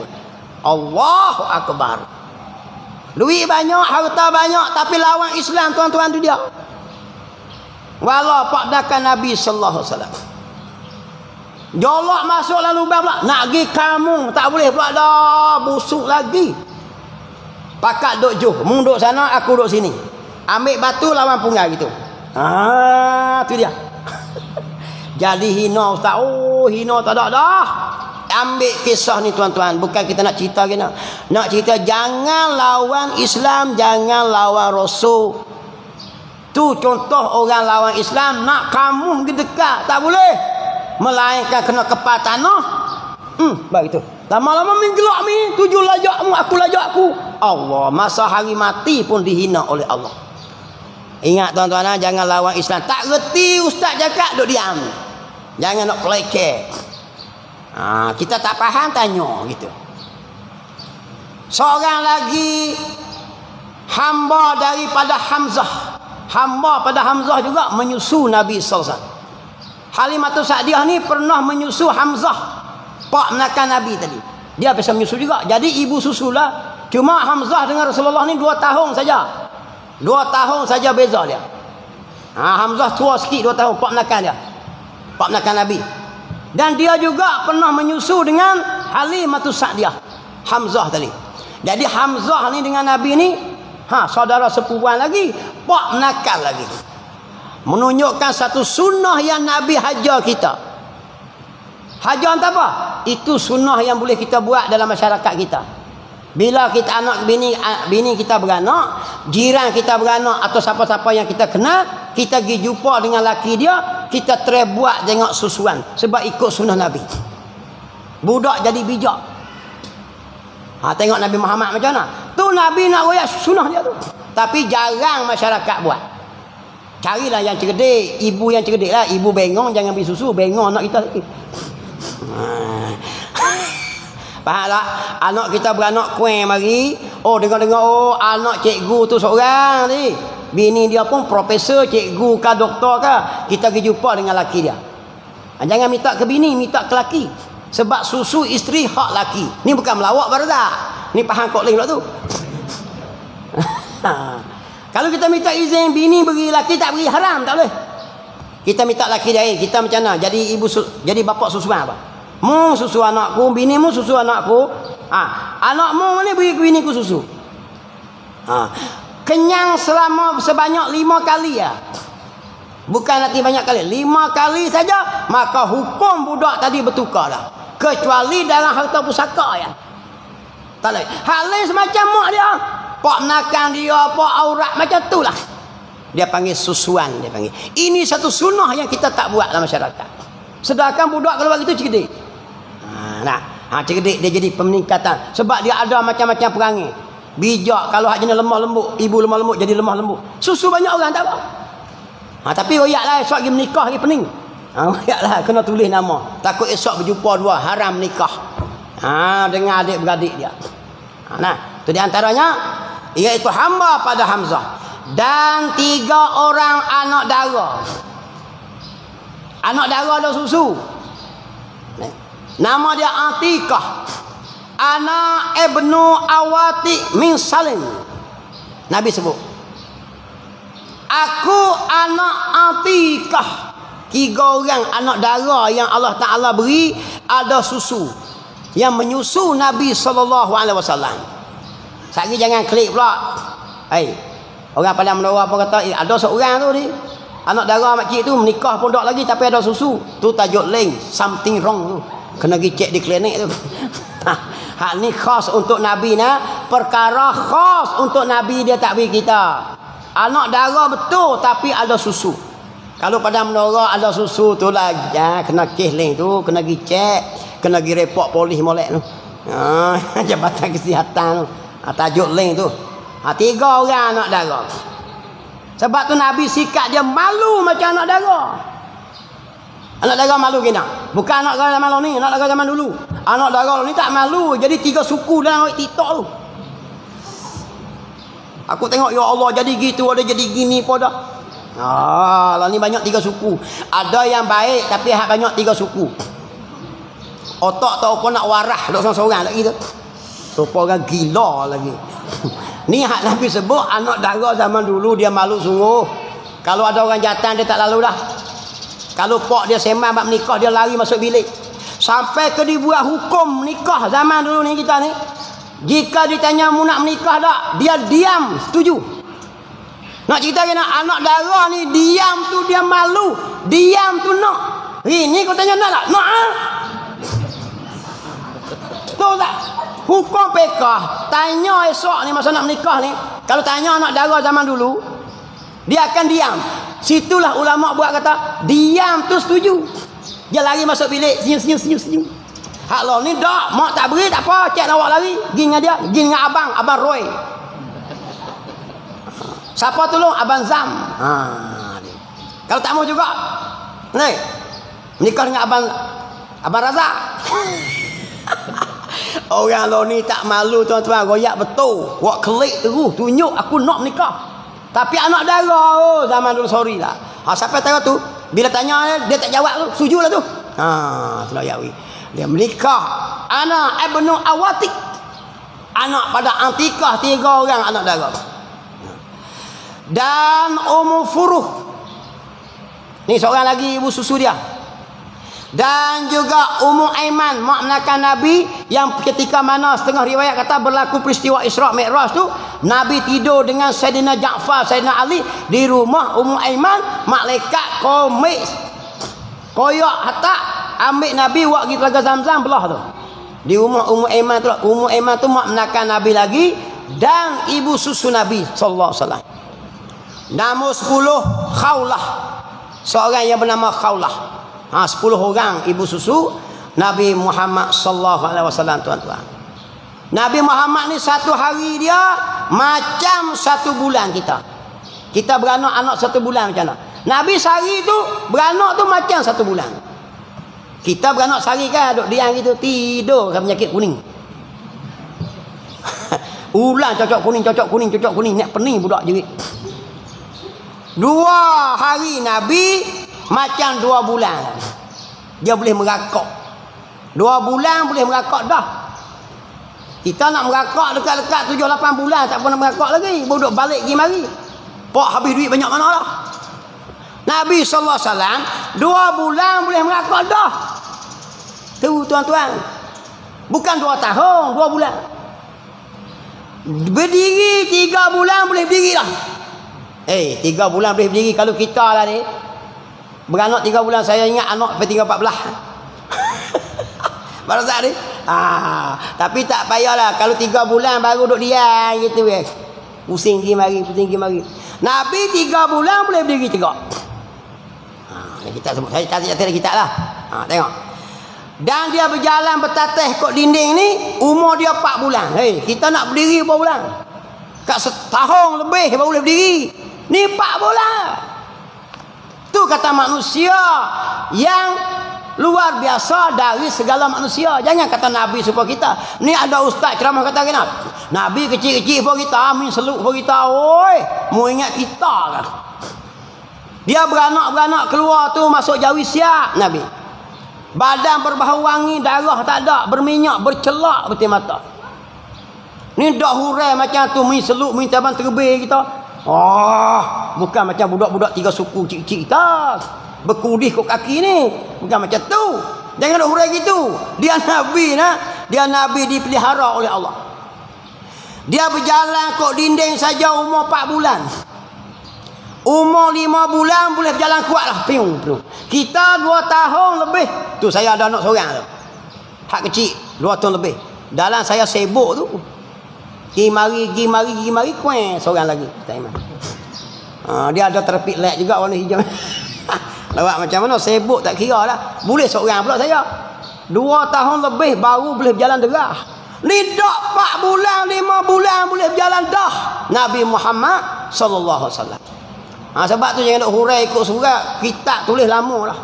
Allahu Akbar. Duit banyak, harta banyak, tapi lawan Islam tuan-tuan tu dia. Walau pakdakan Nabi sallallahu alaihi wasallam. Jolok masuk dalam lubang pula. Nak pergi kamu tak boleh pula dah, busuk lagi. Pakat duk juh, mung duk sana, aku duk sini. Ambil batu lawan punggai gitu. Tu dia. Jadi hina ustaz. Oh, hina tak ada dah. Ambil kisah ni tuan-tuan, bukan kita nak cerita kena. Nak cerita jangan lawan Islam, jangan lawan Rasul. Tu contoh orang lawan Islam, nak kamu pergi dekat tak boleh. Melainkan kena kepal tanah. Baik tu. Lama-lama menggelak ni, tuju lajakmu, aku lajakku. Allah, masa hari mati pun dihina oleh Allah. Ingat tuan-tuan, jangan lawan Islam. Tak reti ustaz cakap, duk diam. Jangan nak pelekeh. Kita tak faham, tanya gitu. Seorang lagi hamba daripada Hamzah. Hamba pada Hamzah juga menyusu Nabi sallallahu alaihi wasallam. Halimatus Sa'diyah ni pernah menyusu Hamzah, pak menakan Nabi tadi. Dia biasa menyusu juga. Jadi ibu susulah. Cuma Hamzah dengan Rasulullah ni 2 tahun saja. 2 tahun saja beza dia. Hamzah tua sikit 2 tahun, pak menakan dia. Pak menakan Nabi. Dan dia juga pernah menyusu dengan Halimatus Sa'diyah. Hamzah tadi. Jadi Hamzah ni dengan Nabi ni, saudara sepupuan lagi, pak menakan lagi. Menunjukkan satu sunnah yang Nabi hajar kita. Hajar entah apa? Itu sunnah yang boleh kita buat dalam masyarakat kita. Bila kita anak bini kita beranak, jiran kita beranak atau siapa-siapa yang kita kenal, kita pergi jumpa dengan laki dia, kita try buat tengok susuan. Sebab ikut sunnah Nabi. Budak jadi bijak. Tengok Nabi Muhammad macam mana? Tu Nabi nak royak sunnah dia tu. Tapi jarang masyarakat buat. Carilah yang cerdik, ibu yang cerdik lah. Ibu bengong jangan beri susu, bengong anak kita. Faham tak? Anak kita beranak kuih mari. Oh, dengar-dengar, anak cikgu tu seorang ni. Bini dia pun profesor, cikgu ke doktor ke. Kita pergi jumpa dengan laki dia. Jangan minta ke bini, minta ke laki. Sebab susu isteri hak laki. Ni bukan melawak barzak. Ni faham kok lain pula tu. Kalau kita minta izin bini beri, laki tak beri, haram, tak boleh. Kita minta laki dia, kita macam mana? Jadi jadi bapak susuan apa? Mu susu anakku, bini mu susu anakku. Anakmu ni beri biniku susu. Kenyang sebanyak 5 kali ya. Bukan nanti banyak kali, 5 kali saja, maka hukum budak tadi bertukar dah. Kecuali dalam harta pusaka ya. Tak boleh. Hal lain semacam mak dia. Pak menakan dia, pak aurat macam tu lah. Dia panggil susuan, dia panggil. Ini satu sunnah yang kita tak buat dalam masyarakat. Sedangkan budak kalau begitu cerdik. Cerdik dia jadi peningkatan. Sebab dia ada macam-macam perangai. Bijak, kalau hak jenis lemah lembut, ibu lemah lembut jadi lemah lembut. Susu banyak orang tak apa. Tapi royaklah esok pergi menikah lagi pening. Royaklah kena tulis nama. Takut esok berjumpa dua, haram nikah. Dengan adik-beradik dia. Tu di antaranya iaitu hamba pada Hamzah dan 3 orang anak dara. Anak dara ada susu. Nama dia Atikah. Anak Ibnu Awati min Salim. Nabi sebut, aku anak Atikah. 3 orang anak dara yang Allah Ta'ala beri ada susu, yang menyusu Nabi SAW. Sagi jangan klik pula. Orang pada menora pun kata, ada seorang tu ni, anak dara makcik tu menikah pun tak lagi tapi ada susu. Tu tajuk lain, something wrong tu. Kena pergi cek di klinik tu. Hak ni khas untuk Nabi nah. Perkara khas untuk Nabi, dia tak beri kita. Anak dara betul tapi ada susu. Kalau pada menora ada susu tu lah, kena kes lain tu, kena pergi cek, kena pergi report polis molek tu. Jabatan Kesihatan tu. Tajuk lain tu. 3 orang anak dara. Sebab tu Nabi sikap dia malu macam anak dara. Anak dara malu kena. Bukan anak dara malu ni, anak dara zaman dulu. Anak dara ni tak malu. Jadi 3 suku dalam TikTok tu. Aku tengok ya Allah jadi gitu, ada jadi gini pun dah. Lah ni banyak 3 suku. Ada yang baik tapi hak banyak 3 suku. Otak tahu kau nak warah duk seorang-seorang lagi tu. Supaya orang gila lagi. Ni hak Nabi sebut anak dara zaman dulu dia malu sungguh. Kalau ada orang jantan dia tak lalu dah. Kalau pak dia sembang bab nikah dia lari masuk bilik. Sampai ke dibuat hukum nikah zaman dulu ni kita ni. Jika ditanya mu nak menikah tak, dia diam, setuju. Nak cerita kena anak dara ni diam tu dia malu, diam tu nak. Ini kau tanya nak tak? Nak ah. Tahu tak? Hukum pekah. Tanya esok ni masa nak menikah ni. Kalau tanya anak dara zaman dulu, dia akan diam. Situlah ulama buat kata, diam tu setuju. Dia lari masuk bilik, senyum. Hak lo ni dak, mak tak beri tak apa, cek awak lari. Pergi dengan dia, pergi dengan abang Roy. Siapa tolong? Abang Zam. Kalau tak mau juga, ni menikah dengan abang Razak. Orang lo ni tak malu tuan-tuan, royak betul. Wak kelik terus tunjuk aku nak menikah. Tapi anak dara zaman dulu sorry lah. Siapa tahu tu bila tanya dia tak jawab tu, setujulah tu. Itulah yawi. Dia menikah anak Ibnu Awatik. Anak pada Antikah 3 orang anak dara. Dan Ummu Furuh. Ni seorang lagi ibu susu dia. Dan juga Ummu Aiman, mak menakan Nabi yang ketika mana setengah riwayat kata berlaku peristiwa Isra Mi'raj tu, Nabi tidur dengan Sayyidina Ja'far, Sayyidina Ali di rumah Ummu Aiman, malaikat komik koyak hatta ambil Nabi buat pergi telaga Zamzam belah tu. Di rumah Ummu Aiman tu, Ummu Aiman tu mak menakan Nabi lagi dan ibu susu Nabi sallallahu alaihi wasallam. Nombor 10 Khawlah. Seorang yang bernama Khawlah. 10 orang ibu susu Nabi Muhammad sallallahu alaihi wasallam tuan-tuan. Nabi Muhammad ni satu hari dia macam 1 bulan kita. Kita beranak anak 1 bulan macam mana? Nabi sehari tu beranak tu macam 1 bulan. Kita beranak sehari kan duduk diam gitu tidur kan penyakit kuning. Ulang cocok kuning nak pening budak jerit. 2 hari Nabi macam 2 bulan. Dia boleh merakak. 2 bulan boleh merakak dah. Kita nak merakak dekat-dekat 7-8 bulan tak pernah merakak lagi. Duduk balik pergi mari. Pak habis duit banyak mana lah. Nabi sallallahu alaihi wasallam 2 bulan boleh merakak dah. Tu tuan-tuan. Bukan 2 tahun, 2 bulan. Berdiri 3 bulan boleh berdiri lah. 3 bulan boleh berdiri. Kalau kita lah ni beranak 3 bulan, saya ingat anak sampai tinggal 14. Barazak ni. Tapi tak payahlah kalau 3 bulan baru duduk diam gitu guys. Pusing pergi mari. Nabi 3 bulan boleh berdiri tegak. Kita sebut saya catat kita lah. Tengok. Dan dia berjalan bertatih kot dinding ni, umur dia 4 bulan. Kita nak berdiri berapa bulan? Kat setahun lebih baru boleh berdiri. Ni 4 bulan. Tu kata manusia yang luar biasa dari segala manusia. Jangan kata Nabi supaya kita. Ni ada ustaz ceramah kata kena. Nabi kecil-kecil pun kita, amin seluk pun kita. Oi, mau ingat kita kan. Dia beranak-beranak keluar tu masuk jawi siap Nabi. Badan berbau wangi, darah tak ada, berminyak, bercelak betul mata. Ni dak hurai macam tu, mi seluk, mi taban terbih kita. Bukan macam budak-budak 3 suku cik-cik kita. Berkudih kok kaki ni. Bukan macam tu. Jangan nak hurai gitu. Dia Nabi Dia Nabi dipelihara oleh Allah. Dia berjalan kok dinding saja umur 4 bulan. Umur 5 bulan boleh berjalan kuat lah. Piung. Kita 2 tahun lebih. Tu saya ada anak seorang tu. Hak kecil. 2 tahun lebih. Dalam saya sibuk tu. Gi mari kuih seorang lagi. Dia ada terpik lek juga warna hijau. Lawak macam mana sibuk tak kira lah. Boleh seorang pula saya. 2 tahun lebih baru boleh berjalan derah. Ni dak 4 bulan 5 bulan boleh berjalan dah. Nabi Muhammad sallallahu alaihi wasallam. Sebab tu jangan nak hurai ikut surat. Kitab tulis lama lah.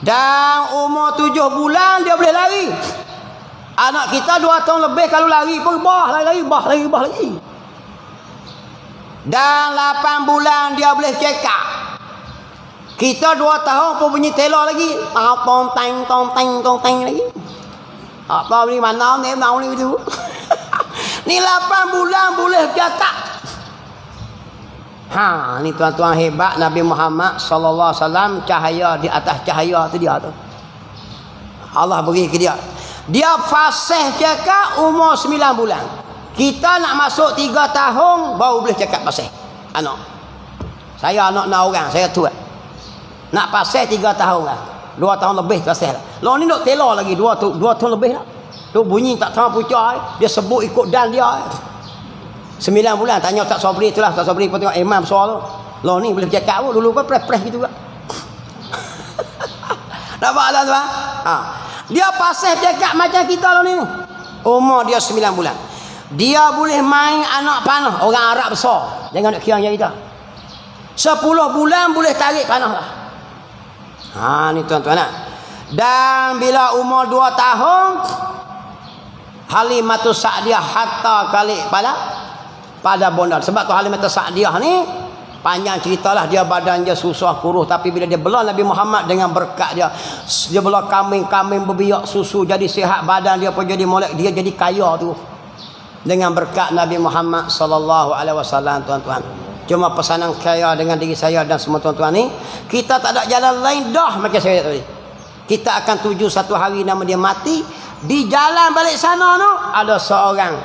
Dan umur 7 bulan dia boleh lari. Anak kita 2 tahun lebih kalau lari pun lari. Dan 8 bulan dia boleh cekak. Kita 2 tahun pun bunyi telur lagi. Tong-teng lagi. Apa ni mana ni mau ni tu. Ni 8 bulan boleh cekak. Ha, ni tuan-tuan hebat Nabi Muhammad sallallahu alaihi wasallam, cahaya di atas cahaya tu dia tu. Allah beri ke dia. Dia fasih cakap umur 9 bulan. Kita nak masuk 3 tahun baru boleh cakap fasih. Anak. Saya anak orang, saya tua. Nak fasih 3 tahun lah. 2 tahun lebih fasih lah. Lo ni nak telur lagi 2 tahun lebih lah. Tu bunyi tak tahu pucah, dia sebut ikut dan dia. 9 bulan tanya tak Sobri itulah, tak Sobri pun tengok imam soal tu. Lo ni boleh cakap pun dulu kan press gitu kan. Nampak tak tuan? Ha. Dia pasal cakap macam kita lo ni. Umur dia 9 bulan. Dia boleh main anak panah. Orang Arab besar. Jangan nak kira macam kita. 10 bulan boleh tarik panah lah. Ha, ni tuan-tuan nak. Dan bila umur 2 tahun, Halimatus Sa'diyah hatta kali pada bondar. Sebab tu Halimatus Sa'diyah ni panjang ceritalah, dia badan dia susah kurus, tapi bila dia belah Nabi Muhammad dengan berkat dia belah kambing berbiak susu jadi sihat, badan dia pun jadi molek, dia jadi kaya tu dengan berkat Nabi Muhammad sallallahu alaihi wasallam. Tuan-tuan, cuma pesanan kaya dengan diri saya dan semua tuan-tuan ni, kita tak ada jalan lain dah macam saya tadi. Kita akan tuju satu hari nama dia mati. Di jalan balik sana tu ada seorang,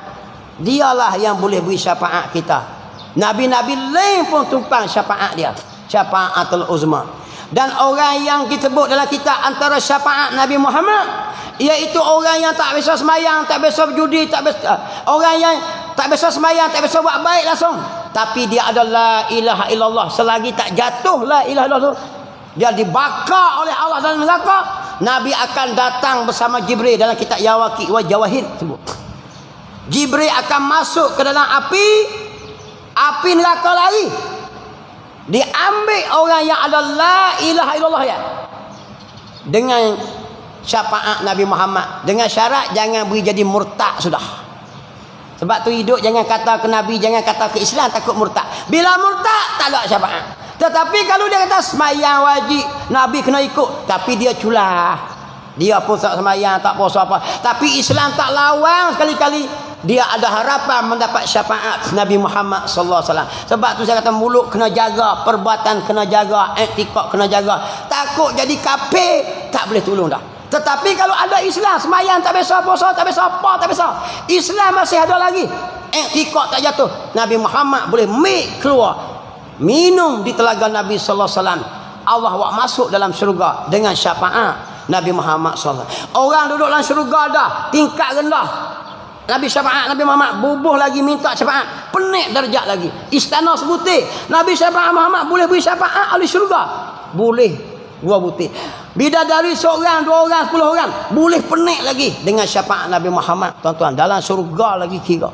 dialah yang boleh beri syafaat kita. Nabi-nabi lain pun tumpang syafaat dia, syafaatul uzma. Dan orang yang disebut dalam kitab antara syafaat Nabi Muhammad, iaitu orang yang tak biasa semayang, tak biasa berjudi, tak biasa, orang yang tak biasa semayang, tak biasa buat baik langsung, tapi dia adalah la ilaha illallah. Selagi tak jatuh la ilaha illallah, dia dibakar oleh Allah dalam neraka, Nabi akan datang bersama Jibril dalam kitab Yawaqi wa Jawahir sebut. Jibril akan masuk ke dalam api neraka lagi, diambil orang yang ada la ilaha illallah ya, dengan syafaat Nabi Muhammad, dengan syarat jangan beri jadi murtad sudah. Sebab tu hidup jangan kata ke Nabi, jangan kata ke Islam, takut murtad. Bila murtad tak ada syafaat. Tetapi kalau dia kata semayang wajib, Nabi kena ikut, tapi dia culah, dia pun tak semayang, tak puasa apa, tapi Islam tak lawan sekali-kali, dia ada harapan mendapat syafaat Nabi Muhammad sallallahu alaihi wasallam. Sebab tu saya kata mulut kena jaga, perbuatan kena jaga, etikad kena jaga. Takut jadi kafir tak boleh tolong dah. Tetapi kalau ada Islam, semayang tak biasa, puasa tak biasa, apa tak biasa, Islam masih ada lagi, etikad tak jatuh, Nabi Muhammad boleh keluar minum di telaga Nabi sallallahu alaihi wasallam. Allah buat masuk dalam syurga dengan syafaat Nabi Muhammad sallallahu alaihi wasallam. Orang duduk dalam syurga dah tingkat rendah, Nabi syafaat Nabi Muhammad bubuh lagi minta syafaat, penik darjat lagi. Istana sebutir, Nabi syafaat Muhammad boleh beri syafaat ahli syurga, boleh 2 butir. Bidadari seorang, 2 orang, 10 orang boleh penik lagi dengan syafaat Nabi Muhammad. Tuan-tuan, dalam syurga lagi kira.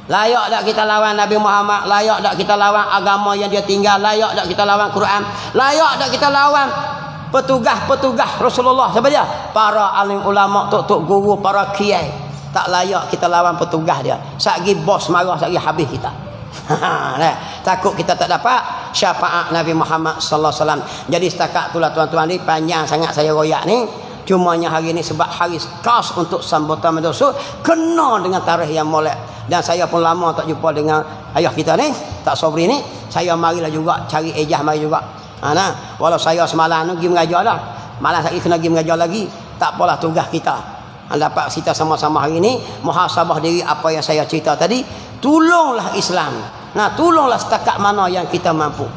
Layak tak kita lawan Nabi Muhammad? Layak tak kita lawan agama yang dia tinggal? Layak tak kita lawan Quran? Layak tak kita lawan petugas-petugas Rasulullah? Siapa dia? Para alim ulama, tok-tok guru, para kiai. Tak layak kita lawan petugas dia. Satgi bos marah, satgi habis kita. Takut kita tak dapat syafaat Nabi Muhammad sallallahu alaihi wasallam. Jadi setakat itulah tuan-tuan ni, panjang sangat saya royak ni. Cumanya hari ni sebab hari khas untuk sambutan Madrasah, kena dengan tarikh yang molek. Dan saya pun lama tak jumpa dengan ayah kita ni, tak Sobri ni. Saya marilah juga cari ejah, mari juga. Nah, walau saya semalam tu pergi mengajar dah, malam saya kena pergi mengajar lagi. Tak apalah, tugas kita. Dapat kita sama-sama hari ni muhasabah diri apa yang saya cerita tadi. Tolonglah Islam. Nah, tolonglah setakat mana yang kita mampu.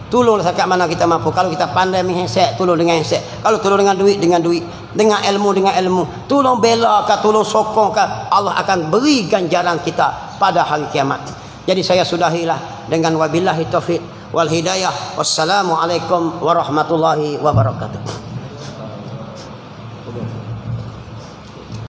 Tolonglah setakat mana kita mampu. Kalau kita pandai mengheset, tolong dengan heset. Kalau tolong dengan duit, dengan duit. Dengan ilmu, dengan ilmu. Tolong bela ke, tolong sokong ke, Allah akan beri ganjaran kita pada hari kiamat. Jadi saya sudahilah dengan wabillahi taufiq wal hidayah. Wassalamualaikum warahmatullahi wabarakatuh.